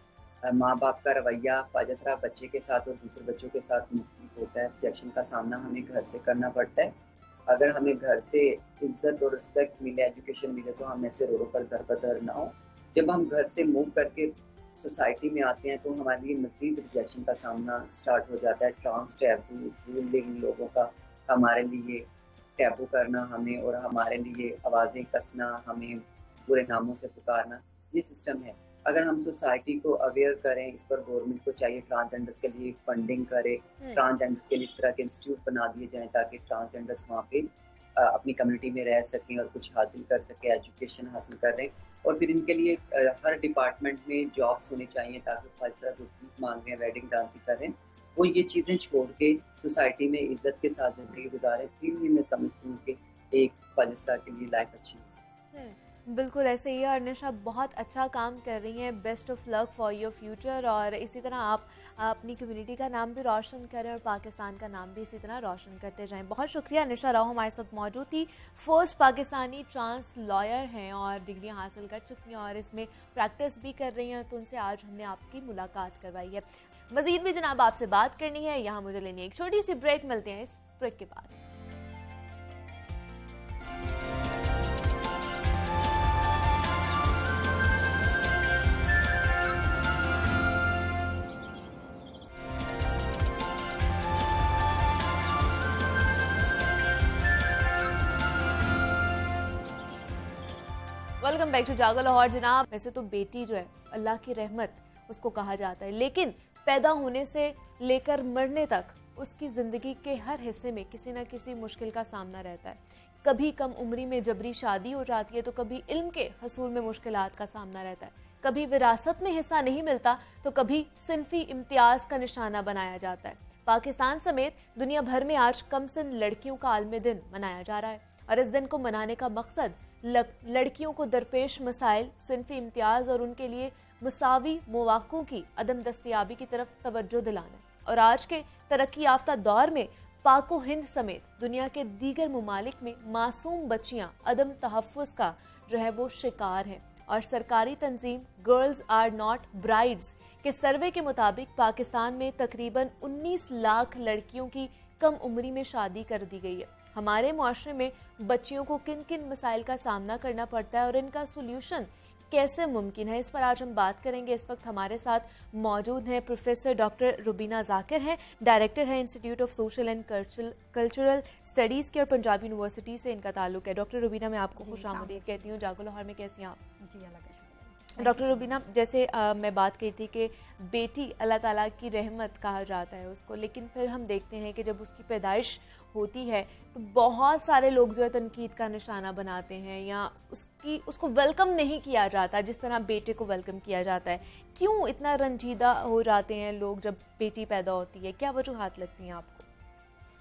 माँ बाप का रवैया ख्वाजसरा बच्चे के साथ और दूसरे बच्चों के साथ मुख्तलिफ होता है। रिजेक्शन का सामना हमें घर से करना पड़ता है। अगर हमें घर से इज्जत और रिस्पेक्ट मिले, एजुकेशन मिले, तो हम ऐसे रोडों पर दर बदर ना हो। जब हम घर से मूव करके सोसाइटी में आते हैं तो हमारे लिए मज़ीद रिजेक्शन का सामना स्टार्ट हो जाता है। ट्रांस टैबू, रूलिंग लोगों का हमारे लिए टैबू करना, हमें और हमारे लिए आवाज़ें कसना, हमें बुरे नामों से पुकारना, ये सिस्टम है। अगर हम सोसाइटी को अवेयर करें, इस पर गवर्नमेंट को चाहिए ट्रांसजेंडर्स के लिए फंडिंग करे, ट्रांसजेंडर्स के लिए इस तरह के इंस्टीट्यूट बना दिए जाएं ताकि ट्रांसजेंडर्स वहाँ पे अपनी कम्युनिटी में रह सकें और कुछ हासिल कर सकें, एजुकेशन हासिल करें। और फिर इनके लिए हर डिपार्टमेंट में जॉब्स होनी चाहिए ताकि ख्वाजसरा जो भीख मांग रहे हैं, वेडिंग डांसिंग कर रहे हैं, वो ये चीज़ें छोड़ के सोसाइटी में इज्जत के साथ ज़िंदगी गुजारें। फिर भी मैं समझती हूँ कि एक ख्वाजसरा के लिए लाइफ अच्छी हो सकती है। बिल्कुल ऐसे ही है और निशा बहुत अच्छा काम कर रही हैं। Best of luck for your future और इसी तरह आप अपनी कम्युनिटी का नाम भी रोशन करें और पाकिस्तान का नाम भी इसी तरह रोशन करते जाएं। बहुत शुक्रिया निशा राव हमारे साथ मौजूद थी। फर्स्ट पाकिस्तानी ट्रांस लॉयर हैं और डिग्रियां हासिल कर चुकी हैं और इसमें प्रैक्टिस भी कर रही हैं, तो उनसे आज हमने आपकी मुलाकात करवाई है। मजीद भी जनाब आपसे बात करनी है, यहाँ मुझे लेनी है एक छोटी सी ब्रेक। मिलते हैं इस ब्रेक के बाद। वेलकम बैक टू जागो लाहौर। जनाब वैसे तो बेटी जो है अल्लाह की रहमत उसको कहा जाता है, लेकिन पैदा होने से लेकर मरने तक उसकी ज़िंदगी के हर हिस्से में किसी न किसी मुश्किल का सामना रहता है। कभी कम उम्री में जबरी शादी हो जाती है, तो कभी इल्म के हसूल में मुश्किलात का सामना रहता है, कभी विरासत में हिस्सा नहीं मिलता, तो कभी सिनफी इम्तियाज का निशाना बनाया जाता है। पाकिस्तान समेत दुनिया भर में आज कम सिन लड़कियों का आलमी दिन मनाया जा रहा है और इस दिन को मनाने का मकसद लड़कियों को दरपेश मसाइल, सिनफी इम्तियाज और उनके लिए मुसावी मौक़ों की अदम दस्तयाबी की तरफ तवज्जो दिलाना है। और आज के तरक्की याफ्ता दौर में पाको हिंद समेत दुनिया के दीगर ममालिक में मासूम बच्चियां अदम तहफ़्फ़ुज़ का जो है वो शिकार हैं। और सरकारी तंजीम गर्ल्स आर नॉट ब्राइड्स के सर्वे के मुताबिक पाकिस्तान में तकरीबन 19 लाख लड़कियों की कम उम्री में शादी कर दी गई है। हमारे मुआशरे में बच्चियों को किन किन मसाइल का सामना करना पड़ता है और इनका सोल्यूशन कैसे मुमकिन है, इस पर आज हम बात करेंगे। इस वक्त हमारे साथ मौजूद हैं प्रोफेसर डॉक्टर रुबीना जाकिर हैं, डायरेक्टर हैं institute of social and cultural studies के और पंजाब यूनिवर्सिटी से इनका ताल्लुक है। डॉक्टर रुबीना, मैं आपको खुशामदीद कहती हूँ जागो लाहौर में। कैसी हैं आप? जी अल्लाह का शुक्र। डॉक्टर रुबीना, जैसे मैं बात की थी कि बेटी अल्लाह ताला की रहमत कहा जाता है उसको, लेकिन फिर हम देखते हैं कि जब उसकी पैदाइश होती है तो बहुत सारे लोग जो है तनकीद का निशाना बनाते हैं या उसको वेलकम नहीं किया जाता जिस तरह बेटे को वेलकम किया जाता है। क्यों इतना रंजीदा हो जाते हैं लोग जब बेटी पैदा होती है? क्या वजूहात लगती हैं आपको?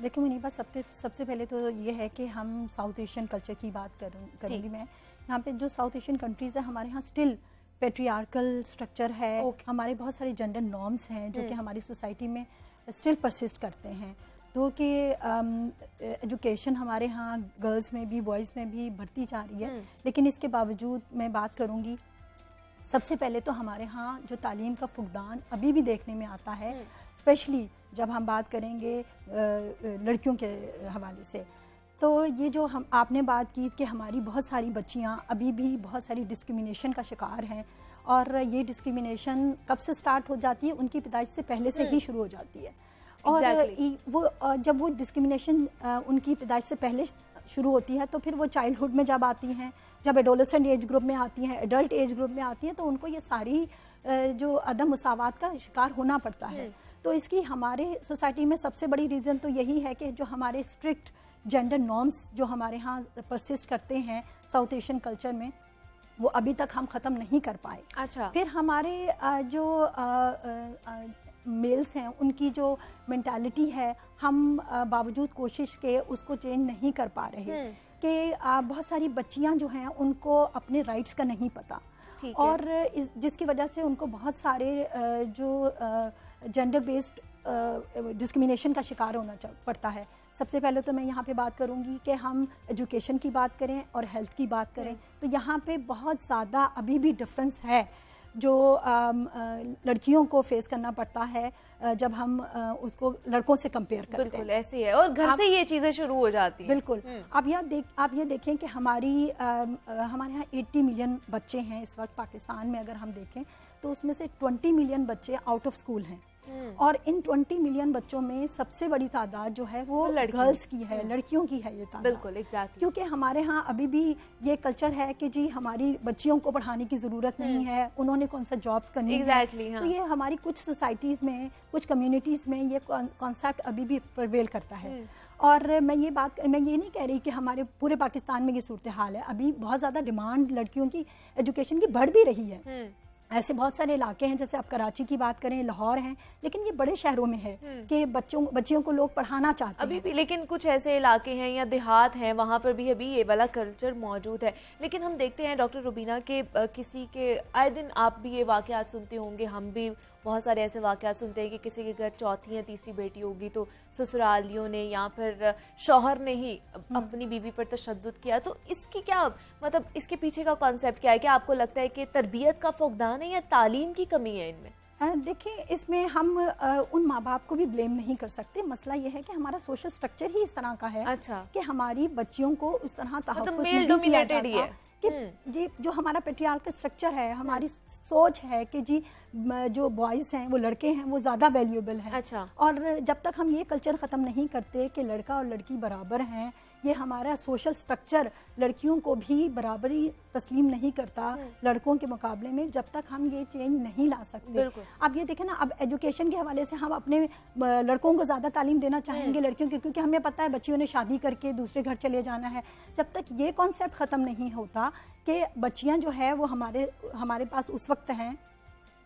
देखिए मुनीबा, सबसे पहले तो ये है कि हम साउथ एशियन कल्चर की बात करूँगी मैं। यहाँ पे जो साउथ एशियन कंट्रीज़ है, हमारे यहाँ स्टिल पेट्रियार्कल स्ट्रक्चर है। हमारे बहुत सारे जेंडर नॉर्म्स हैं जो कि हमारी सोसाइटी में स्टिल परसिस्ट करते हैं। तो कि एजुकेशन हमारे यहाँ गर्ल्स में भी बॉयज़ में भी बढ़ती जा रही है, लेकिन इसके बावजूद मैं बात करूँगी, सबसे पहले तो हमारे यहाँ जो तालीम का फुकदान अभी भी देखने में आता है, स्पेशली जब हम बात करेंगे लड़कियों के हवाले से। तो ये जो आपने बात की कि हमारी बहुत सारी बच्चियाँ अभी भी बहुत सारी डिस्क्रिमिनेशन का शिकार हैं, और ये डिस्क्रिमिनेशन कब से स्टार्ट हो जाती है? उनकी पैदाइश से पहले से ही शुरू हो जाती है। और वो जब वो डिस्क्रिमिनेशन उनकी पैदाइश से पहले शुरू होती है, तो फिर वो चाइल्डहुड में जब आती हैं, जब एडोलेसेंट एज ग्रुप में आती हैं, एडल्ट एज ग्रुप में आती हैं, तो उनको ये सारी जो अदम मुसावात का शिकार होना पड़ता है। तो इसकी हमारे सोसाइटी में सबसे बड़ी रीज़न तो यही है कि जो हमारे स्ट्रिक्ट जेंडर नॉर्म्स जो हमारे यहाँ परसिस्ट करते हैं साउथ एशियन कल्चर में, वो अभी तक हम ख़त्म नहीं कर पाए। अच्छा। फिर हमारे जो मेल्स हैं उनकी जो मेंटालिटी है, हम बावजूद कोशिश के उसको चेंज नहीं कर पा रहे कि बहुत सारी बच्चियां जो हैं उनको अपने राइट्स का नहीं पता, और जिसकी वजह से उनको बहुत सारे जो जेंडर बेस्ड डिस्क्रिमिनेशन का शिकार होना पड़ता है। सबसे पहले तो मैं यहाँ पे बात करूँगी कि हम एजुकेशन की बात करें और हेल्थ की बात करें, तो यहाँ पे बहुत ज़्यादा अभी भी डिफरेंस है जो लड़कियों को फेस करना पड़ता है जब हम उसको लड़कों से कंपेयर करते हैं। बिल्कुल ऐसे ही है, और घर से ये चीज़ें शुरू हो जाती हैं। बिल्कुल। आप ये देखें कि हमारे यहाँ 80 मिलियन बच्चे हैं इस वक्त पाकिस्तान में। अगर हम देखें तो उसमें से 20 मिलियन बच्चे आउट ऑफ स्कूल हैं, और इन 20 मिलियन बच्चों में सबसे बड़ी तादाद जो है वो गर्ल्स की है, लड़कियों की है ये तादाद। बिल्कुल, एग्जैक्टली। क्योंकि हमारे यहाँ अभी भी ये कल्चर है कि जी हमारी बच्चियों को पढ़ाने की ज़रूरत नहीं है, उन्होंने कौन सा जॉब्स करनी है। हाँ। तो ये हमारी कुछ सोसाइटीज़ में, कुछ कम्युनिटीज़ में ये कॉन्सेप्ट अभी भी प्रिवेल करता है। और मैं ये नहीं कह रही कि हमारे पूरे पाकिस्तान में ये सूरत हाल है। अभी बहुत ज़्यादा डिमांड लड़कियों की एजुकेशन की बढ़ भी रही है। ऐसे बहुत सारे इलाके हैं, जैसे आप कराची की बात करें, लाहौर हैं, लेकिन ये बड़े शहरों में है कि बच्चियों को लोग पढ़ाना चाहते अभी हैं भी। लेकिन कुछ ऐसे इलाके हैं या देहात हैं, वहाँ पर भी अभी ये वाला कल्चर मौजूद है। लेकिन हम देखते हैं डॉक्टर रुबीना के किसी के आए दिन आप भी ये वाक़यात सुनते होंगे, हम भी बहुत सारे ऐसे वाक़यात सुनते हैं कि किसी के घर चौथी या तीसरी बेटी होगी तो ससुरालियों ने या फिर शौहर ने ही अपनी बीवी पर तशद्दुद किया। तो इसकी क्या मतलब, इसके पीछे का कॉन्सेप्ट क्या है? क्या आपको लगता है कि तरबियत का फुकदान है या तालीम की कमी है इनमें? देखिए, इसमें हम उन माँ बाप को भी ब्लेम नहीं कर सकते। मसला ये है कि हमारा सोशल स्ट्रक्चर ही इस तरह का है। अच्छा। कि हमारी बच्चियों को उस तरह मतलब मेल डोमिनेटेड ही है कि जी जो हमारा पेट्रियार्कल स्ट्रक्चर है, हमारी सोच है कि जी जो बॉयज़ हैं वो लड़के हैं वो ज़्यादा वैल्यूएबल हैं। अच्छा। और जब तक हम ये कल्चर ख़त्म नहीं करते कि लड़का और लड़की बराबर हैं, ये हमारा सोशल स्ट्रक्चर लड़कियों को भी बराबरी तस्लीम नहीं करता लड़कों के मुकाबले में, जब तक हम ये चेंज नहीं ला सकते। अब ये देखें ना, अब एजुकेशन के हवाले से हम अपने लड़कों को ज़्यादा तालीम देना चाहेंगे लड़कियों की, क्योंकि हमें पता है बच्चियों ने शादी करके दूसरे घर चले जाना है। जब तक ये कॉन्सेप्ट ख़त्म नहीं होता कि बच्चियाँ जो है वो हमारे पास उस वक्त हैं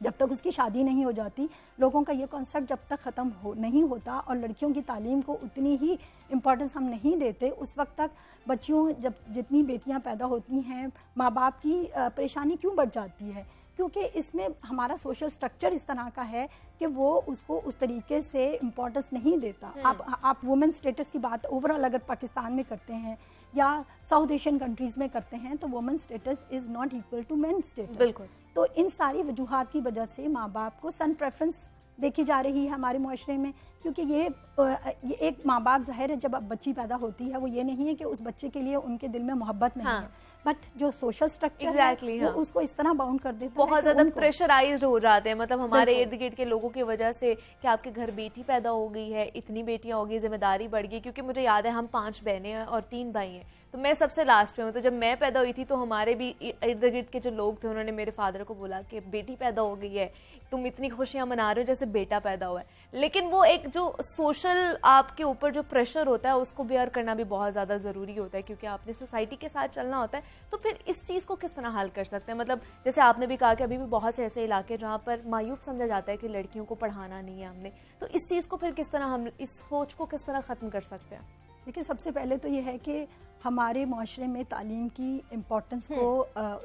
जब तक उसकी शादी नहीं हो जाती, लोगों का ये कॉन्सेप्ट जब तक ख़त्म नहीं होता और लड़कियों की तालीम को उतनी ही इम्पोर्टेंस हम नहीं देते, उस वक्त तक बच्चियों जब जितनी बेटियां पैदा होती हैं, माँ बाप की परेशानी क्यों बढ़ जाती है? क्योंकि इसमें हमारा सोशल स्ट्रक्चर इस तरह का है कि वो उसको उस तरीके से इम्पोर्टेंस नहीं देता। आप वुमेन स्टेटस की बात ओवरऑल अगर पाकिस्तान में करते हैं या साउथ एशियन कंट्रीज़ में करते हैं तो women status is not equal to men status. बिल्कुल। तो इन सारी वजूहात की वजह से माँ बाप को सन प्रेफरेंस देखी जा रही है हमारे मुआशरे में, क्योंकि ये एक माँ बाप ज़ाहिर है जब अब बच्ची पैदा होती है वो ये नहीं है कि उस बच्चे के लिए उनके दिल में मोहब्बत नहीं है, बट जो सोशल स्ट्रक्चर है वो उसको इस तरह बाउंड कर देता है, बहुत ज़्यादा प्रेशराइज्ड हो जाते हैं। मतलब हमारे इर्द गिर्द के लोगों की वजह से कि आपके घर बेटी पैदा हो गई है, इतनी बेटियां हो गई, जिम्मेदारी बढ़ गई। क्योंकि मुझे याद है हम 5 बहनें हैं और 3 भाई हैं, तो मैं सबसे लास्ट पे हूँ। तो जब मैं पैदा हुई थी तो हमारे भी इर्द गिर्द के जो लोग थे उन्होंने मेरे फादर को बोला कि बेटी पैदा हो गई है, तुम इतनी खुशियाँ मना रहे हो जैसे बेटा पैदा हुआ है। लेकिन वो एक जो सोशल आपके ऊपर जो प्रेशर होता है उसको बेयर करना भी बहुत ज़्यादा ज़रूरी होता है, क्योंकि आपने सोसाइटी के साथ चलना होता है। तो फिर इस चीज़ को किस तरह हल कर सकते हैं? मतलब जैसे आपने भी कहा कि अभी भी बहुत से ऐसे इलाके जहाँ पर मायूब समझा जाता है कि लड़कियों को पढ़ाना नहीं है हमने, तो इस चीज़ को फिर किस तरह हम, इस सोच को किस तरह ख़त्म कर सकते हैं? देखिए, सबसे पहले तो ये है कि हमारे माशरे में तालीम की इम्पोर्टेंस को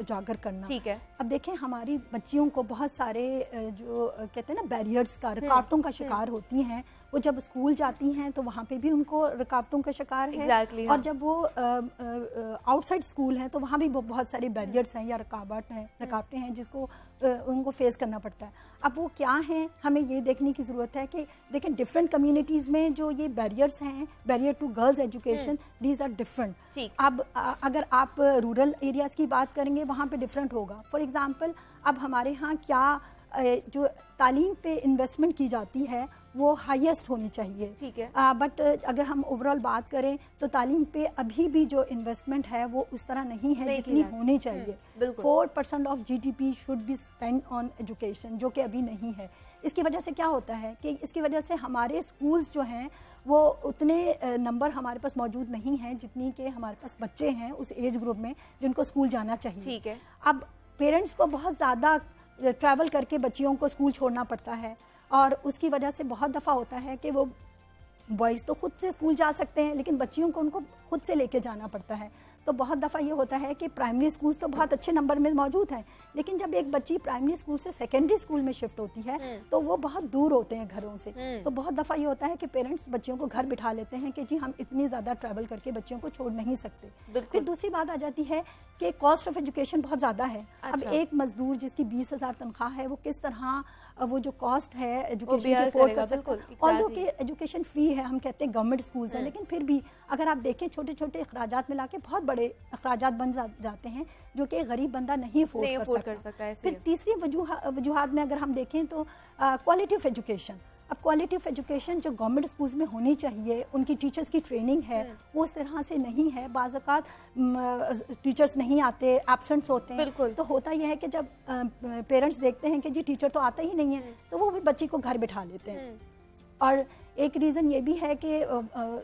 उजागर करना। ठीक है। अब देखें, हमारी बच्चियों को बहुत सारे जो कहते हैं ना बैरियर्स का, रुकावटों का शिकार होती हैं। वो जब स्कूल जाती हैं तो वहाँ पे भी उनको रुकावटों का शिकार है। Exactly, और जब वो आउटसाइड स्कूल हैं तो वहाँ भी बहुत सारे बैरियर्स हैं या रुकावटें हैं जिसको उनको फेस करना पड़ता है। अब वो क्या हैं, हमें ये देखने की ज़रूरत है कि देखें डिफरेंट कम्युनिटीज़ में जो ये बैरियर्स हैं, barrier to girls education, these are different. अब अगर आप रूरल एरियाज़ की बात करेंगे वहाँ पे डिफरेंट होगा। फॉर एग्जांपल, अब हमारे यहाँ क्या जो तालीम पे इन्वेस्टमेंट की जाती है वो हाईएस्ट होनी चाहिए। ठीक है। बट अगर हम ओवरऑल बात करें तो तालीम पे अभी भी जो इन्वेस्टमेंट है वो उस तरह नहीं है जितनी होनी चाहिए। 4% of GDP should be spend on education, जो कि अभी नहीं है। इसकी वजह से क्या होता है कि इसकी वजह से हमारे स्कूल्स जो हैं वो उतने नंबर हमारे पास मौजूद नहीं हैं जितनी के हमारे पास बच्चे हैं उस एज ग्रुप में जिनको स्कूल जाना चाहिए। ठीक है। अब पेरेंट्स को बहुत ज़्यादा ट्रैवल करके बच्चियों को स्कूल छोड़ना पड़ता है और उसकी वजह से बहुत दफ़ा होता है कि वो बॉयज़ तो खुद से स्कूल जा सकते हैं लेकिन बच्चियों को उनको खुद से लेके जाना पड़ता है। तो बहुत दफ़ा ये होता है कि प्राइमरी स्कूल तो बहुत अच्छे नंबर में मौजूद हैं लेकिन जब एक बच्ची प्राइमरी स्कूल से सेकेंडरी स्कूल में शिफ्ट होती है तो वो बहुत दूर होते हैं घरों से। तो बहुत दफ़ा ये होता है कि पेरेंट्स बच्चियों को घर बिठा लेते हैं कि जी हम इतनी ज़्यादा ट्रैवल करके बच्चियों को छोड़ नहीं सकते। फिर दूसरी बात आ जाती है कि कॉस्ट ऑफ एजुकेशन बहुत ज़्यादा है। अब एक मजदूर जिसकी 20,000 तनख्वाह है वो किस तरह वो जो कॉस्ट है एजुकेशन अफोर्ड कर सकता है। ऑल्दो कि एजुकेशन फ्री है, हम कहते हैं गवर्नमेंट स्कूल्स है, लेकिन फिर भी अगर आप देखें छोटे छोटे अखराजात मिला के बहुत बड़े अखराजात बन जाते हैं जो कि गरीब बंदा नहीं अफोर्ड कर सकता है। फिर तीसरी वजूहात में अगर हम देखें तो क्वालिटी ऑफ एजुकेशन। अब क्वालिटी ऑफ एजुकेशन जो गवर्नमेंट स्कूल्स में होनी चाहिए, उनकी टीचर्स की ट्रेनिंग है वो उस तरह से नहीं है। बाज़ औक़ात टीचर्स नहीं आते, एब्सेंट्स होते हैं। तो होता यह है कि जब पेरेंट्स देखते हैं कि जी टीचर तो आता ही नहीं है तो वो भी बच्ची को घर बिठा लेते हैं। और एक रीज़न ये भी है कि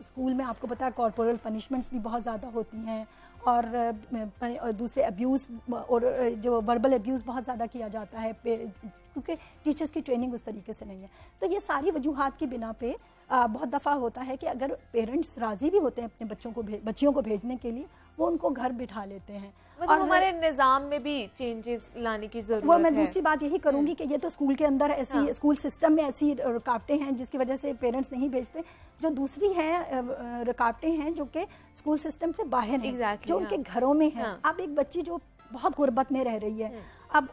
स्कूल में आपको पता है कॉर्पोरल पनिशमेंट्स भी बहुत ज़्यादा होती हैं और दूसरे अब्यूज़ और जो वर्बल अब्यूज़ बहुत ज़्यादा किया जाता है क्योंकि टीचर्स की ट्रेनिंग उस तरीके से नहीं है। तो ये सारी वजूहात की बिना पे बहुत दफ़ा होता है कि अगर पेरेंट्स राज़ी भी होते हैं अपने बच्चियों को भेजने के लिए वो उनको घर बिठा लेते हैं। और हमारे निज़ाम में भी चेंजेस लाने की ज़रूरत है। वो मैं दूसरी बात यही करूंगी कि ये तो स्कूल के अंदर ऐसी स्कूल सिस्टम में ऐसी रुकावटें हैं जिसकी वजह से पेरेंट्स नहीं भेजते। जो दूसरी हैं रुकावटें हैं जो कि स्कूल सिस्टम से बाहर हैं, जो उनके घरों में हैं। अब एक बच्ची जो बहुत गुर्बत में रह रही है, अब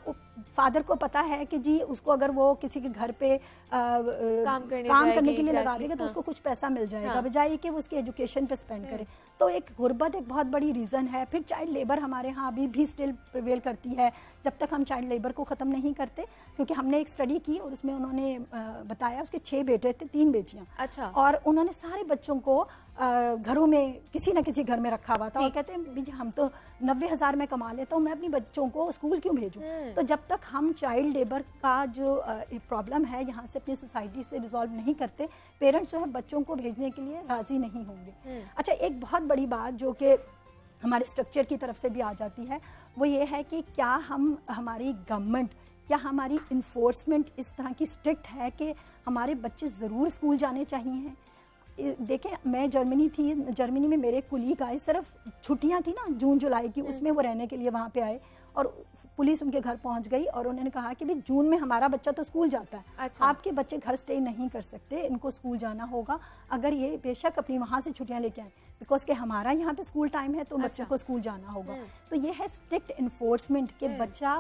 फादर को पता है कि जी उसको अगर वो किसी के घर पे काम करने के लिए लगा देगा तो उसको कुछ पैसा मिल जाएगा बजाय कि वो उसकी एजुकेशन पे स्पेंड करे। तो एक गुर्बत एक बहुत बड़ी रीज़न है। फिर चाइल्ड लेबर हमारे यहाँ अभी भी स्टिल प्रिवेल करती है जब तक हम चाइल्ड लेबर को ख़त्म नहीं करते। क्योंकि हमने एक स्टडी की और उसमें उन्होंने बताया उसके 6 बेटे थे 3 बेटियाँ। अच्छा। और उन्होंने सारे बच्चों को घरों में किसी न किसी घर में रखा हुआ था और कहते हैं हम तो 90,000 में कमा लेता हूँ, मैं अपनी बच्चों को स्कूल क्यों भेजूँ। तो जब तक हम चाइल्ड लेबर का जो प्रॉब्लम है यहाँ से अपनी सोसाइटी से रिजॉल्व नहीं करते, पेरेंट्स जो है बच्चों को भेजने के लिए राजी नहीं होंगे। अच्छा, एक बहुत बड़ी बात जो कि हमारे स्ट्रक्चर की तरफ से भी आ जाती है वो ये है कि क्या हमारी गवर्नमेंट क्या हमारी इन्फोर्समेंट इस तरह की स्ट्रिक्ट है कि हमारे बच्चे ज़रूर स्कूल जाने चाहिए। देखें, मैं जर्मनी में मेरे कुलीग आए, सिर्फ छुट्टियां थी ना जून जुलाई की, उसमें वो रहने के लिए वहाँ पे आए और पुलिस उनके घर पहुंच गई और उन्होंने कहा कि भाई जून में हमारा बच्चा तो स्कूल जाता है। अच्छा। आपके बच्चे घर स्टे नहीं कर सकते, इनको स्कूल जाना होगा अगर ये बेशक अपनी वहाँ से छुट्टियां लेके आए, बिकॉज के हमारा यहाँ पे स्कूल टाइम है तो बच्चों को स्कूल जाना होगा। तो ये है स्ट्रिक्ट इन्फोर्समेंट के बच्चा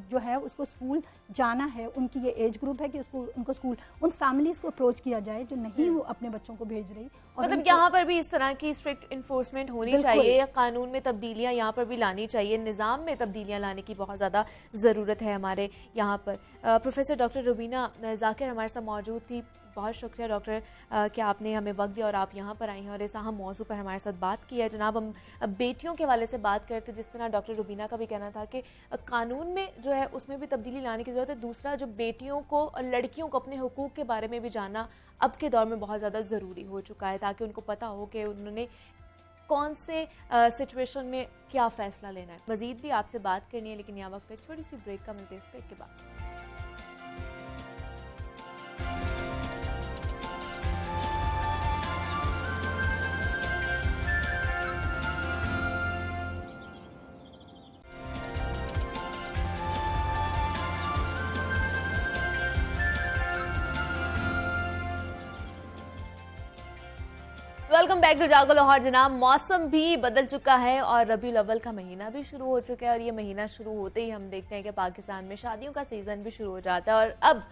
जो है उसको स्कूल जाना है। उनकी ये एज ग्रुप है कि उनको स्कूल उन फैमिलीज को अप्रोच किया जाए जो नहीं वो अपने बच्चों को भेज रही। और मतलब यहाँ पर भी इस तरह की स्ट्रिक्ट इन्फोर्समेंट होनी चाहिए, कानून में तब्दीलियाँ यहाँ पर भी लानी चाहिए, निज़ाम में तब्दीलियाँ लाने की बहुत ज़्यादा ज़रूरत है हमारे यहाँ पर। प्रोफेसर डॉक्टर रुबीना जाकिर हमारे साथ मौजूद थी। बहुत शुक्रिया डॉक्टर कि आपने हमें वक्त दिया और आप यहाँ पर आई हैं और इस अहम मौजू पर हमारे साथ बात की है। जनाब, हम बेटियों के हवाले से बात करते, जिस तरह डॉक्टर रुबीना का भी कहना था कि कानून में जो है उसमें भी तब्दीली लाने की ज़रूरत है। दूसरा, जो बेटियों को और लड़कियों को अपने हुकूक के बारे में भी जानना अब के दौर में बहुत ज़्यादा ज़रूरी हो चुका है, ताकि उनको पता हो कि उन्होंने कौन से सिचुएशन में क्या फ़ैसला लेना है। मज़ीद भी आपसे बात करनी है, लेकिन यहाँ वक्त एक छोटी सी ब्रेक का मिलते हैं। इस ब्रेक के बाद वेलकम बैक टू जागो लाहौर। जनाब, मौसम भी बदल चुका है और रबीउल अव्वल का महीना भी शुरू हो चुका है और ये महीना शुरू होते ही हम देखते हैं कि पाकिस्तान में शादियों का सीजन भी शुरू हो जाता है और अब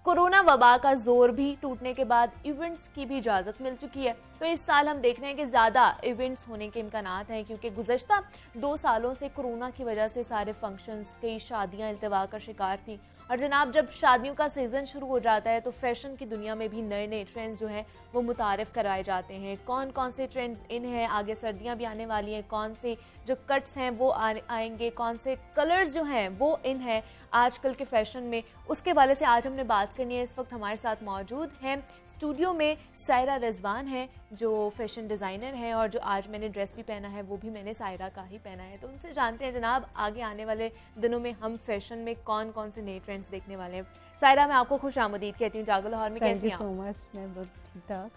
कोरोना वबा का जोर भी टूटने के बाद इवेंट्स की भी इजाजत मिल चुकी है। तो इस साल हम देख रहे हैं कि ज्यादा इवेंट्स होने के इम्कानात हैं, क्योंकि गुज़श्ता 2 सालों से कोरोना की वजह से सारे फंक्शंस, कई शादियां इल्तिवा का शिकार थी और जनाब जब शादियों का सीजन शुरू हो जाता है तो फैशन की दुनिया में भी नए नए ट्रेंड्स जो हैं वो मुतारिफ कराए जाते हैं। कौन कौन से ट्रेंड्स इन हैं, आगे सर्दियां भी आने वाली हैं, कौन से जो कट्स हैं वो आएंगे, कौन से कलर्स जो हैं वो इन है आजकल के फैशन में, उसके बारे से आज हमने बात करनी है। इस वक्त हमारे साथ मौजूद हैं स्टूडियो में सायरा रिजवान है जो फैशन डिज़ाइनर हैं, और जो आज मैंने ड्रेस भी पहना है वो भी मैंने सायरा का ही पहना है। तो उनसे जानते हैं जनाब आगे आने वाले दिनों में हम फैशन में कौन कौन से नए ट्रेंड्स देखने वाले हैं। सायरा, मैं आपको खुश आमदीद कहती हूँ जागो लाहौर में। कैसी हैं आप? थैंक यू सो मच, मैं बहुत ठीक ठाक।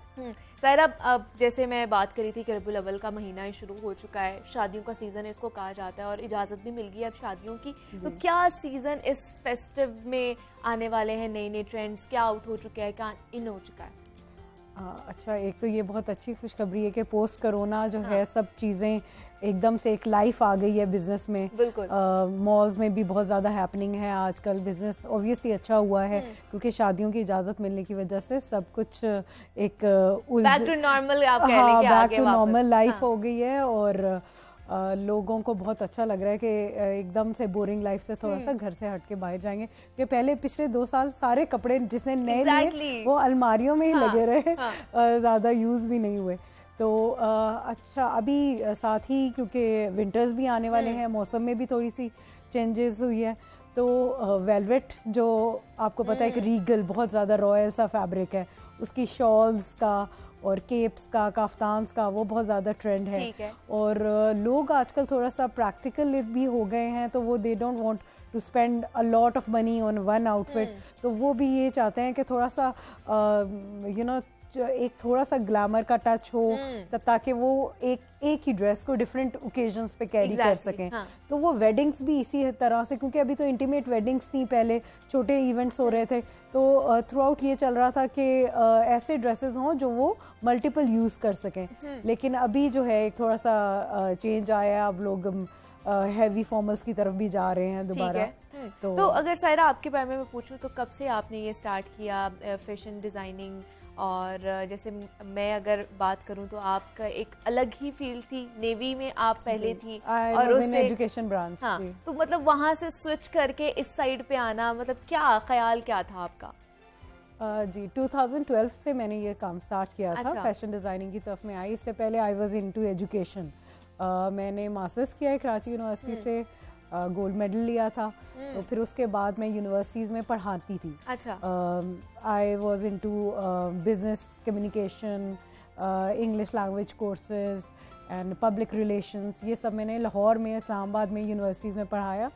सायरा, अब जैसे मैं बात करी थी कि रबीउल अव्वल का महीना ही शुरू हो चुका है, शादियों का सीज़न इसको कहा जाता है और इजाज़त भी मिल गई है अब शादियों की। तो क्या सीज़न इस फेस्टिव में आने वाले हैं, नए नए ट्रेंड्स क्या आउट हो चुके हैं, क्या इन हो चुका है? अच्छा, एक तो ये बहुत अच्छी खुशखबरी है कि पोस्ट कोरोना जो है सब चीज़ें एकदम से एक लाइफ आ गई है बिजनेस में। बिल्कुल। मॉल्स में भी बहुत ज़्यादा हैपनिंग है आजकल, बिजनेस ऑब्वियसली अच्छा हुआ है क्योंकि शादियों की इजाज़त मिलने की वजह से सब कुछ एक बैक टू नॉर्मल, आप कह लें कि बैक आगे टू नॉर्मल लाइफ हाँ। हो गई है और लोगों को बहुत अच्छा लग रहा है कि एकदम से बोरिंग लाइफ से थोड़ा सा घर से हट के बाहर जाएंगे। कि पहले पिछले 2 साल सारे कपड़े जिसने नए लिए वो अलमारियों में ही लगे रहे, ज़्यादा यूज़ भी नहीं हुए। तो अच्छा, अभी साथ ही क्योंकि विंटर्स भी आने वाले हैं, मौसम में भी थोड़ी सी चेंजेस हुई है। तो वेलवेट जो आपको पता है कि रीगल बहुत ज़्यादा रॉयल सा फैब्रिक है, उसकी शॉल्स का और केप्स का, काफ्तान्स का वो बहुत ज़्यादा ट्रेंड है। और लोग आजकल थोड़ा सा प्रैक्टिकल भी हो गए हैं, तो वो they don't want to spend a lot of money on one outfit. तो वो भी ये चाहते हैं कि थोड़ा सा एक थोड़ा सा ग्लैमर का टच हो, ताकि वो एक ही ड्रेस को डिफरेंट ओकेजन्स पे कैरी कर सकें। तो वो वेडिंग्स भी इसी तरह से, क्योंकि अभी तो इंटीमेट वेडिंग्स थी, पहले छोटे इवेंट्स हो रहे थे, तो थ्रू आउट ये चल रहा था कि ऐसे ड्रेसेस हों जो वो मल्टीपल यूज़ कर सकें। लेकिन अभी जो है एक थोड़ा सा चेंज आया है, अब लोग हैवी फॉर्मल्स की तरफ भी जा रहे हैं दोबारा। तो अगर सायरा आपके बारे में मैं पूछूं तो कब से आपने ये स्टार्ट किया फैशन डिज़ाइनिंग? और जैसे मैं अगर बात करूं तो आपका एक अलग ही फील्ड थी, नेवी में आप पहले थी और उससे एजुकेशन ब्रांच। हाँ, तो मतलब वहां से स्विच करके इस साइड पे आना, मतलब क्या ख्याल क्या था आपका? जी 2012 से मैंने ये काम स्टार्ट किया था। अच्छा। फैशन डिज़ाइनिंग की तरफ में आई। इससे पहले आई वाज इनटू एजुकेशन। मैंने मास्टर्स किया है कराची यूनिवर्सिटी से, गोल्ड मेडल लिया था। तो फिर उसके बाद मैं यूनिवर्सिटीज़ में पढ़ाती थी। अच्छा। I was into business communication, English language courses and public relations, ये सब मैंने लाहौर में, इस्लामाबाद में यूनिवर्सिटीज़ में पढ़ाया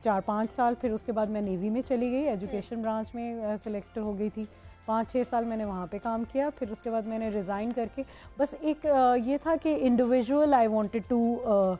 4-5 साल। फिर उसके बाद मैं नेवी में चली गई, एजुकेशन ब्रांच में सिलेक्ट हो गई थी। 5-6 साल मैंने वहाँ पे काम किया। फिर उसके बाद मैंने रिज़ाइन करके बस एक ये था कि individual I wanted to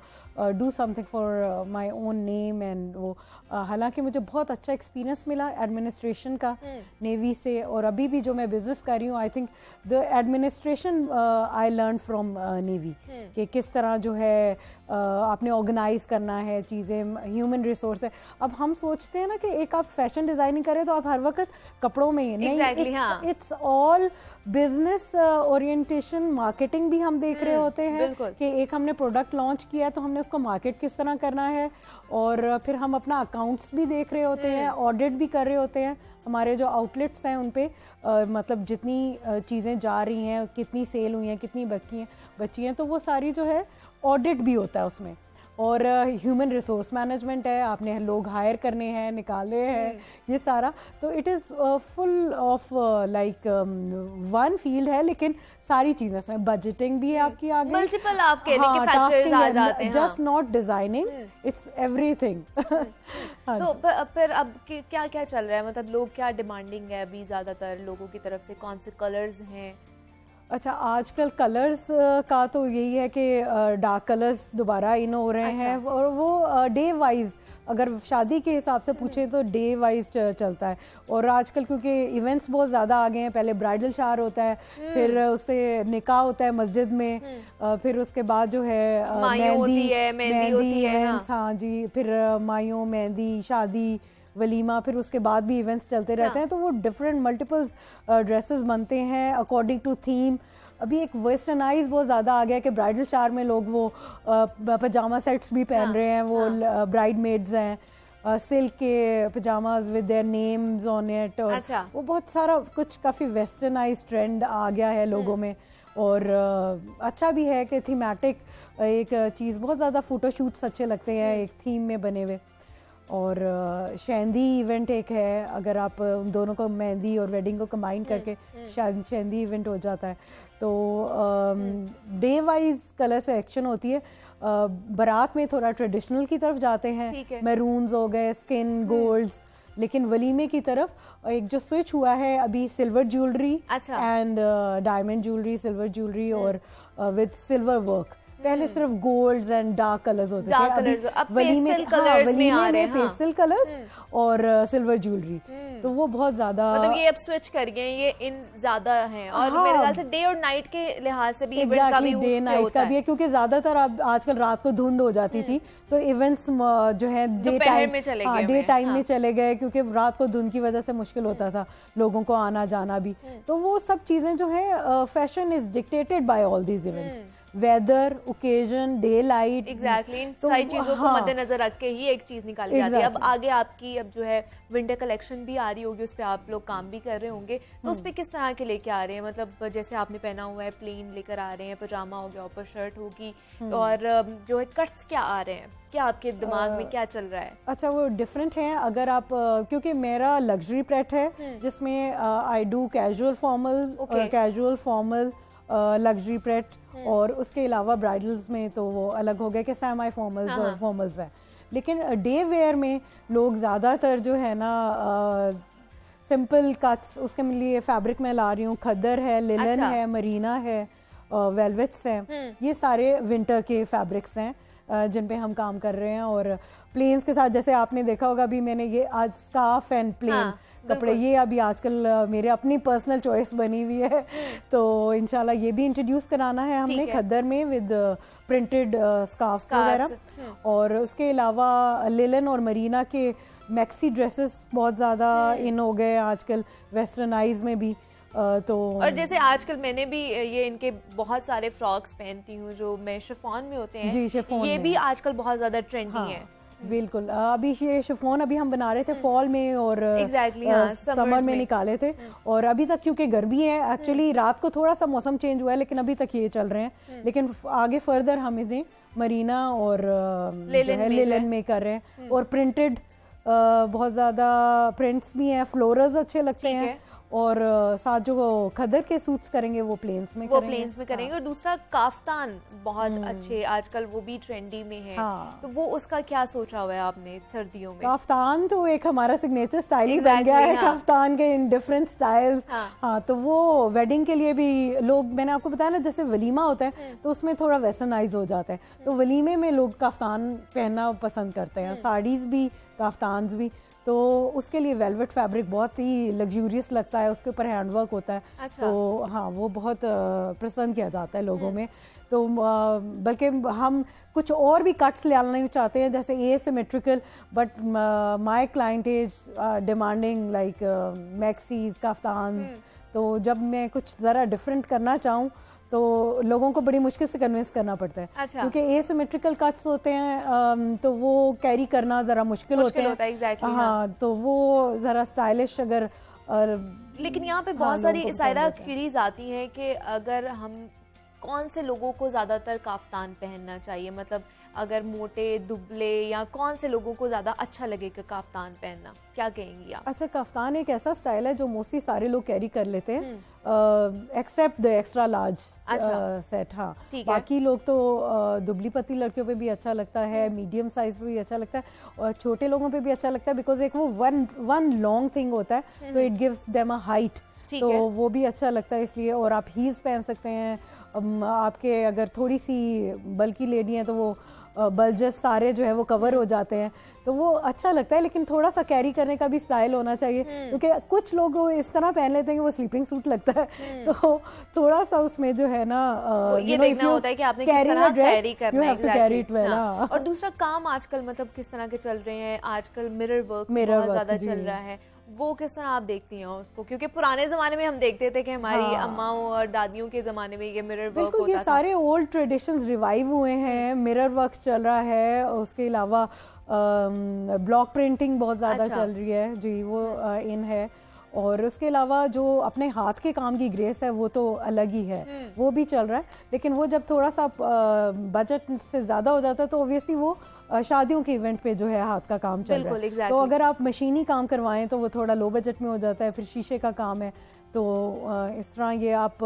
do something for my own name and वो हालांकि मुझे बहुत अच्छा एक्सपीरियंस मिला एडमिनिस्ट्रेशन का नेवी से, और अभी भी जो मैं बिज़नेस कर रही हूँ, I think the administration I learn from navy कि किस तरह जो है आपने ऑर्गेनाइज करना है चीज़ें, ह्यूमन रिसोर्स है। अब हम सोचते हैं ना कि एक आप फैशन डिज़ाइनिंग करें तो आप हर वक्त कपड़ों में ही नहीं, it's all business orientation, marketing भी हम देख रहे होते हैं कि एक हमने प्रोडक्ट लॉन्च किया तो हमने उसको मार्केट किस तरह करना है, और फिर हम अपना अकाउंट्स भी देख रहे होते हैं, ऑडिट भी कर रहे होते हैं हमारे जो आउटलेट्स हैं उन पे, मतलब जितनी चीज़ें जा रही हैं, कितनी सेल हुई हैं, कितनी बची हैं, तो वो सारी जो है ऑडिट भी होता है उसमें। और ह्यूमन रिसोर्स मैनेजमेंट है, आपने लोग हायर करने हैं, निकाले हैं, ये सारा। तो it is full of like one field है, लेकिन सारी चीज़ें उसमें, बजटिंग भी है आपकी आगे, मल्टीपल आप कह लें कि फैक्टर्स आ जाते हैं, just not designing, it's everything. तो फिर अब क्या क्या चल रहा है, मतलब लोग क्या डिमांडिंग है अभी ज़्यादातर लोगों की तरफ से, कौन से कलर्स हैं? अच्छा, आजकल कलर्स का तो यही है कि डार्क कलर्स दोबारा इन हो रहे हैं, और वो डे वाइज, अगर शादी के हिसाब से पूछे तो डे वाइज चलता है। और आजकल क्योंकि इवेंट्स बहुत ज़्यादा आ गए हैं, पहले ब्राइडल शावर होता है, फिर उससे निकाह होता है मस्जिद में, फिर उसके बाद जो है मेहंदी इवेंट्स, हाँ जी, फिर मायों, मेहंदी, शादी, वलीमा, फिर उसके बाद भी इवेंट्स चलते रहते हैं। तो वो डिफरेंट मल्टीपल ड्रेसेस बनते हैं अकॉर्डिंग टू थीम। अभी एक वेस्टर्नाइज बहुत ज़्यादा आ गया कि ब्राइडल शावर में लोग वो पजामा सेट्स भी पहन रहे हैं, वो ब्राइड मेड्स हैं, सिल्क के pyjamas with their names on it, और अच्छा। वो बहुत सारा कुछ काफ़ी वेस्टर्नाइज ट्रेंड आ गया है लोगों में। और अच्छा भी है कि थीमेटिक एक चीज़, बहुत ज़्यादा फ़ोटोशूट्स अच्छे लगते हैं एक थीम में बने हुए। और शेंदी इवेंट एक है, अगर आप उन दोनों को, मेहंदी और वेडिंग को कंबाइन करके शेंदी इवेंट हो जाता है। तो डे वाइज कलर सिलेक्शन होती है। बारात में थोड़ा ट्रेडिशनल की तरफ जाते हैं, मैरून्स हो गए, स्किन, गोल्ड्स, लेकिन वलीमे की तरफ एक जो स्विच हुआ है अभी, silver jewellery and diamond jewellery, silver jewellery और विद सिल्वर वर्क। पहले सिर्फ गोल्ड्स एंड डार्क कलर्स होते थे, अब पेस्टल कलर्स में आ रहे हैं, पेस्टल कलर्स और सिल्वर ज्वेलरी। तो वो बहुत ज्यादा, मतलब ये अब स्विच कर गए, ये इन ज्यादा हैं। और मेरे ख्याल से डे और नाइट के लिहाज से भी इवेंट का भी डे नाइट का भी है, क्योंकि ज्यादातर अब आजकल रात को धुंध हो जाती थी, तो इवेंट्स जो है डे टाइम में चले गए, डे टाइम में चले गए, क्योंकि रात को धुंध की वजह से मुश्किल होता था लोगों को आना जाना भी। तो वो सब चीजें जो है, fashion is dictated by all these events, weather, occasion, daylight, exactly इन सारी चीजों को मद्देनजर रख के ही एक चीज निकाली जाती है। अब आगे आपकी अब जो है विंटर कलेक्शन भी आ रही होगी, उस पर आप लोग काम भी कर रहे होंगे, तो उस पर किस तरह के लेके आ रहे हैं? मतलब जैसे आपने पहना हुआ है प्लेन लेकर आ रहे हैं, पजामा हो गया, ऊपर शर्ट होगी, और जो है कट्स क्या आ रहे हैं, क्या आपके दिमाग में क्या चल रहा है? अच्छा, वो डिफरेंट है। अगर आप, क्योंकि मेरा लग्जरी प्रेट है जिसमें I do casual formal, luxury parade, और उसके अलावा ब्राइडल्स में तो वो अलग हो गया कि सेमी फॉर्मल्स और फॉर्मल्स है। लेकिन डे वेयर में लोग ज़्यादातर जो है ना सिंपल कट्स, उसके लिए फैब्रिक में ला रही हूँ, खद्दर है, लिलन है, मरीना है, वेलवेट्स हैं, ये सारे विंटर के फैब्रिक्स हैं जिन पे हम काम कर रहे हैं। और प्लेन्स के साथ, जैसे आपने देखा होगा, अभी मैंने ये आज स्कार्फ एंड प्लेन कपड़े, ये अभी आजकल मेरे अपनी पर्सनल चॉइस बनी हुई है, तो इंशाल्लाह ये भी इंट्रोड्यूस कराना है हमने खद्दर में विद प्रिंटेड स्कार्फ वगैरह। और उसके अलावा लिलन और मरीना के मैक्सी ड्रेसेस बहुत ज़्यादा इन हो गए आजकल, वेस्टर्नाइज में भी। तो और जैसे आजकल मैंने भी ये इनके बहुत सारे फ्रॉक्स पहनती हूँ जो मैं शिफॉन में होते हैं, जी, शिफॉन ये भी आजकल बहुत ज्यादा ट्रेंडी है। बिल्कुल, अभी ये शिफॉन अभी हम बना रहे थे फॉल में और समर में निकाले थे, और अभी तक क्योंकि गर्मी है, एक्चुअली रात को थोड़ा सा मौसम चेंज हुआ है, लेकिन अभी तक ये चल रहे हैं। लेकिन आगे फर्दर हम इन्हें मरीना और लिलन में कर रहे हैं। और प्रिंटेड बहुत ज्यादा प्रिंट्स भी हैं, फ्लोरल्स अच्छे लगते हैं, और साथ जो खद्दर के सूट्स करेंगे वो प्लेन्स में करेंगे। और दूसरा काफ्तान बहुत अच्छे आजकल वो भी ट्रेंडी में है, तो वो उसका क्या सोचा हुआ है आपने सर्दियों में? काफ्तान तो एक हमारा सिग्नेचर स्टाइल ही बन गया है, काफ्तान के इन डिफरेंट स्टाइल्स। हाँ, तो वो वेडिंग के लिए भी लोग, मैंने आपको बताया ना, जैसे वलीमा होता है तो उसमें थोड़ा वेस्टर्नाइज हो जाता है, तो वलीमे में लोग काफ्तान पहनना पसंद करते हैं, साड़ीज भी, काफ्तान्स भी। तो उसके लिए वेलवेट फैब्रिक बहुत ही लग्जूरियस लगता है, उसके ऊपर हैंडवर्क होता है। तो हाँ, वो बहुत पसंद किया जाता है लोगों में। तो बल्कि हम कुछ और भी कट्स लाना चाहते हैं, जैसे asymmetrical, but my client is demanding like maxis, kaftans. तो जब मैं कुछ ज़रा डिफरेंट करना चाहूँ तो लोगों को बड़ी मुश्किल से कन्विंस करना पड़ता है, क्योंकि एसिमेट्रिकल कट्स होते हैं तो वो कैरी करना जरा मुश्किल होता है। exactly, हाँ, तो वो जरा स्टाइलिश अगर लेकिन यहाँ पे बहुत सारी साइरा क्वेरीज आती हैं कि अगर हम कौन से लोगों को ज्यादातर काफ्तान पहनना चाहिए, मतलब अगर मोटे दुबले, या कौन से लोगों को ज्यादा अच्छा लगेगा काफ्तान पहनना, क्या कहेंगी आप? अच्छा, काफ्तान एक ऐसा स्टाइल है जो मोस्टली सारे लोग कैरी कर लेते हैं, except the extra large set. हाँ, बाकी लोग तो दुबली पतली लड़कियों पे भी अच्छा लगता है, मीडियम साइज पे भी अच्छा लगता है, और छोटे लोगों पे भी अच्छा लगता है, बिकॉज एक वो वन लॉन्ग थिंग होता है, तो it gives them a height, तो वो भी अच्छा लगता है इसलिए। और आप हील्स पहन सकते हैं, आपके अगर थोड़ी सी बल्की लेडी हैं तो वो बल्जेस सारे जो है वो कवर हो जाते हैं, तो वो अच्छा लगता है। लेकिन थोड़ा सा कैरी करने का भी स्टाइल होना चाहिए, क्योंकि कुछ लोग इस तरह पहन लेते हैं कि वो स्लीपिंग सूट लगता है, तो थोड़ा सा उसमें जो है ना ये देखना होता है कि आपने किस तरह कैरी करना है। और दूसरा काम आजकल मतलब किस तरह के चल रहे हैं, आजकल मिरर वर्क बहुत ज्यादा चल रहा है, वो किस तरह आप देखती हैं उसको? क्योंकि पुराने ज़माने में हम देखते थे कि हमारी अम्माओं और दादियों के ज़माने में ये मिरर वर्क होता था। ये सारे ओल्ड ट्रेडिशंस रिवाइव हुए हैं, मिरर वर्क चल रहा है, उसके अलावा ब्लॉक प्रिंटिंग बहुत ज़्यादा चल रही है जी, वो इन है। और उसके अलावा जो अपने हाथ के काम की ग्रेस है वो तो अलग ही है, वो भी चल रहा है। लेकिन वो जब थोड़ा सा बजट से ज़्यादा हो जाता है तो ऑब्वियसली वो शादियों के इवेंट पे जो है हाथ का काम चल रहा है। exactly. तो अगर आप मशीनी काम करवाएं तो वो थोड़ा लो बजट में हो जाता है, फिर शीशे का काम है, तो इस तरह ये आप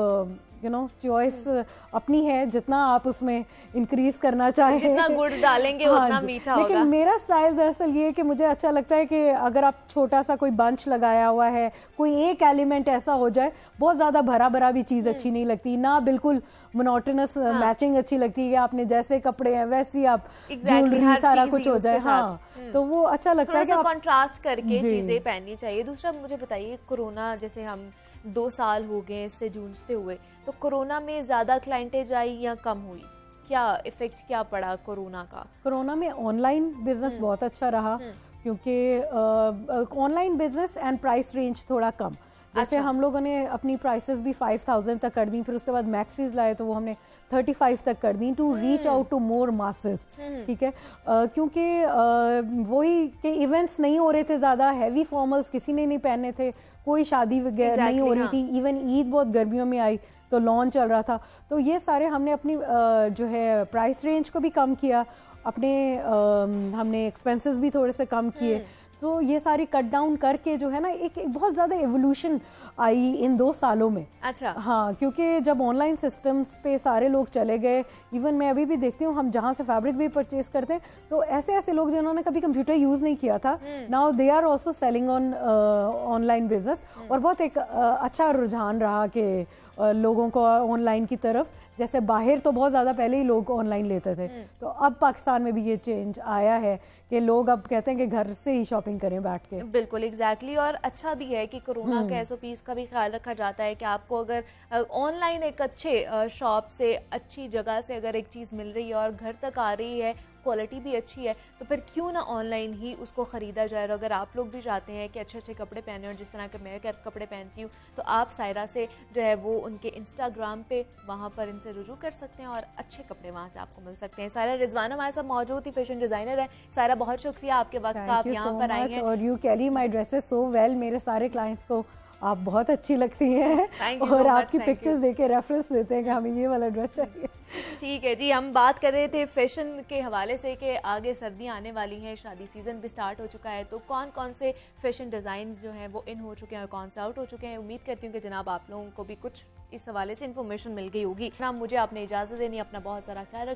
चॉइस अपनी है, जितना आप उसमें इंक्रीज करना चाहें, जितना गुड़ डालेंगे उतना मीठा होगा। लेकिन मेरा स्टाइल दरअसल ये है कि मुझे अच्छा लगता है कि अगर आप छोटा सा कोई बंच लगाया हुआ है, कोई एक एलिमेंट ऐसा हो जाए, बहुत ज्यादा भरा भरा भी चीज अच्छी नहीं लगती ना, बिल्कुल मोनोटोनस मैचिंग अच्छी लगती है, आपने जैसे कपड़े हैं वैसी आप ज्वेलरी सारा कुछ हो जाए, हाँ, तो वो अच्छा लगता है कि कंट्रास्ट करके चीजें पहननी चाहिए। दूसरा मुझे बताइए, कोरोना जैसे हम 2 साल हो गए इससे जूझते हुए, तो कोरोना में ज्यादा क्लाइंटेज आई या कम हुई? क्या इफेक्ट क्या पड़ा कोरोना का? कोरोना में ऑनलाइन बिजनेस बहुत अच्छा रहा, क्योंकि online business and price range थोड़ा कम। जैसे हम लोगों ने अपनी प्राइसेस भी 5000 तक कर दी, फिर उसके बाद मैक्सीज लाए तो वो हमने 35 तक कर दी, to reach out to more masses. ठीक है, क्योंकि वही के इवेंट्स नहीं हो रहे थे, ज़्यादा हैवी फॉर्मल्स किसी ने नहीं पहने थे, कोई शादी वगैरह नहीं हो रही थी, इवन ईद बहुत गर्मियों में आई तो लॉन्च चल रहा था, तो ये सारे हमने अपनी जो है प्राइस रेंज को भी कम किया, अपने हमने एक्सपेंसेस भी थोड़े से कम किए, तो ये सारी कट डाउन करके जो है ना एक बहुत ज़्यादा एवोल्यूशन आई इन 2 सालों में। अच्छा, हाँ, क्योंकि जब ऑनलाइन सिस्टम्स पे सारे लोग चले गए, इवन मैं अभी भी देखती हूँ, हम जहाँ से फैब्रिक भी परचेज करते हैं तो ऐसे ऐसे लोग जिन्होंने कभी कंप्यूटर यूज़ नहीं किया था, now they are also selling on online business, और बहुत एक अच्छा रुझान रहा कि लोगों को ऑनलाइन की तरफ, जैसे बाहर तो बहुत ज़्यादा पहले ही लोग ऑनलाइन लेते थे, तो अब पाकिस्तान में भी ये चेंज आया है कि लोग अब कहते हैं कि घर से ही शॉपिंग करें बैठ के। बिल्कुल एग्जैक्टली, और अच्छा भी है कि कोरोना के SOPs का भी ख्याल रखा जाता है कि आपको अगर ऑनलाइन एक अच्छे शॉप से, अच्छी जगह से अगर एक चीज़ मिल रही है और घर तक आ रही है, क्वालिटी भी अच्छी है, तो फिर क्यों ना ऑनलाइन ही उसको ख़रीदा जाए। और अगर आप लोग भी चाहते हैं कि अच्छे अच्छे कपड़े पहने, और जिस तरह के मैं कपड़े पहनती हूँ, तो आप सायरा से जो है वो उनके इंस्टाग्राम पे वहाँ पर इनसे रुजू कर सकते हैं और अच्छे कपड़े वहाँ से आपको मिल सकते हैं। सायरा रिजवान हमारे साथ मौजूद थी, फैशन डिज़ाइनर है। सायरा, बहुत शुक्रिया आपके वक्त का, आप यहाँ पर आई हैं। और you carry my dresses so well, मेरे सारे क्लाइंट्स को आप बहुत अच्छी लगती हैं और आपकी पिक्चर्स देके रेफरेंस देते हैं कि हमें ये वाला ड्रेस चाहिए। ठीक है जी, हम बात कर रहे थे फैशन के हवाले से कि आगे सर्दियां आने वाली हैं, शादी सीजन भी स्टार्ट हो चुका है, तो कौन कौन से फैशन डिज़ाइन जो हैं वो इन हो चुके हैं और कौन से आउट हो चुके हैं। उम्मीद करती हूँ कि जनाब आप लोगों को भी कुछ इस हवाले से इन्फॉर्मेशन मिल गई होगी ना। मुझे आपने इजाज़त देनी, अपना बहुत सारा ख्याल रखें।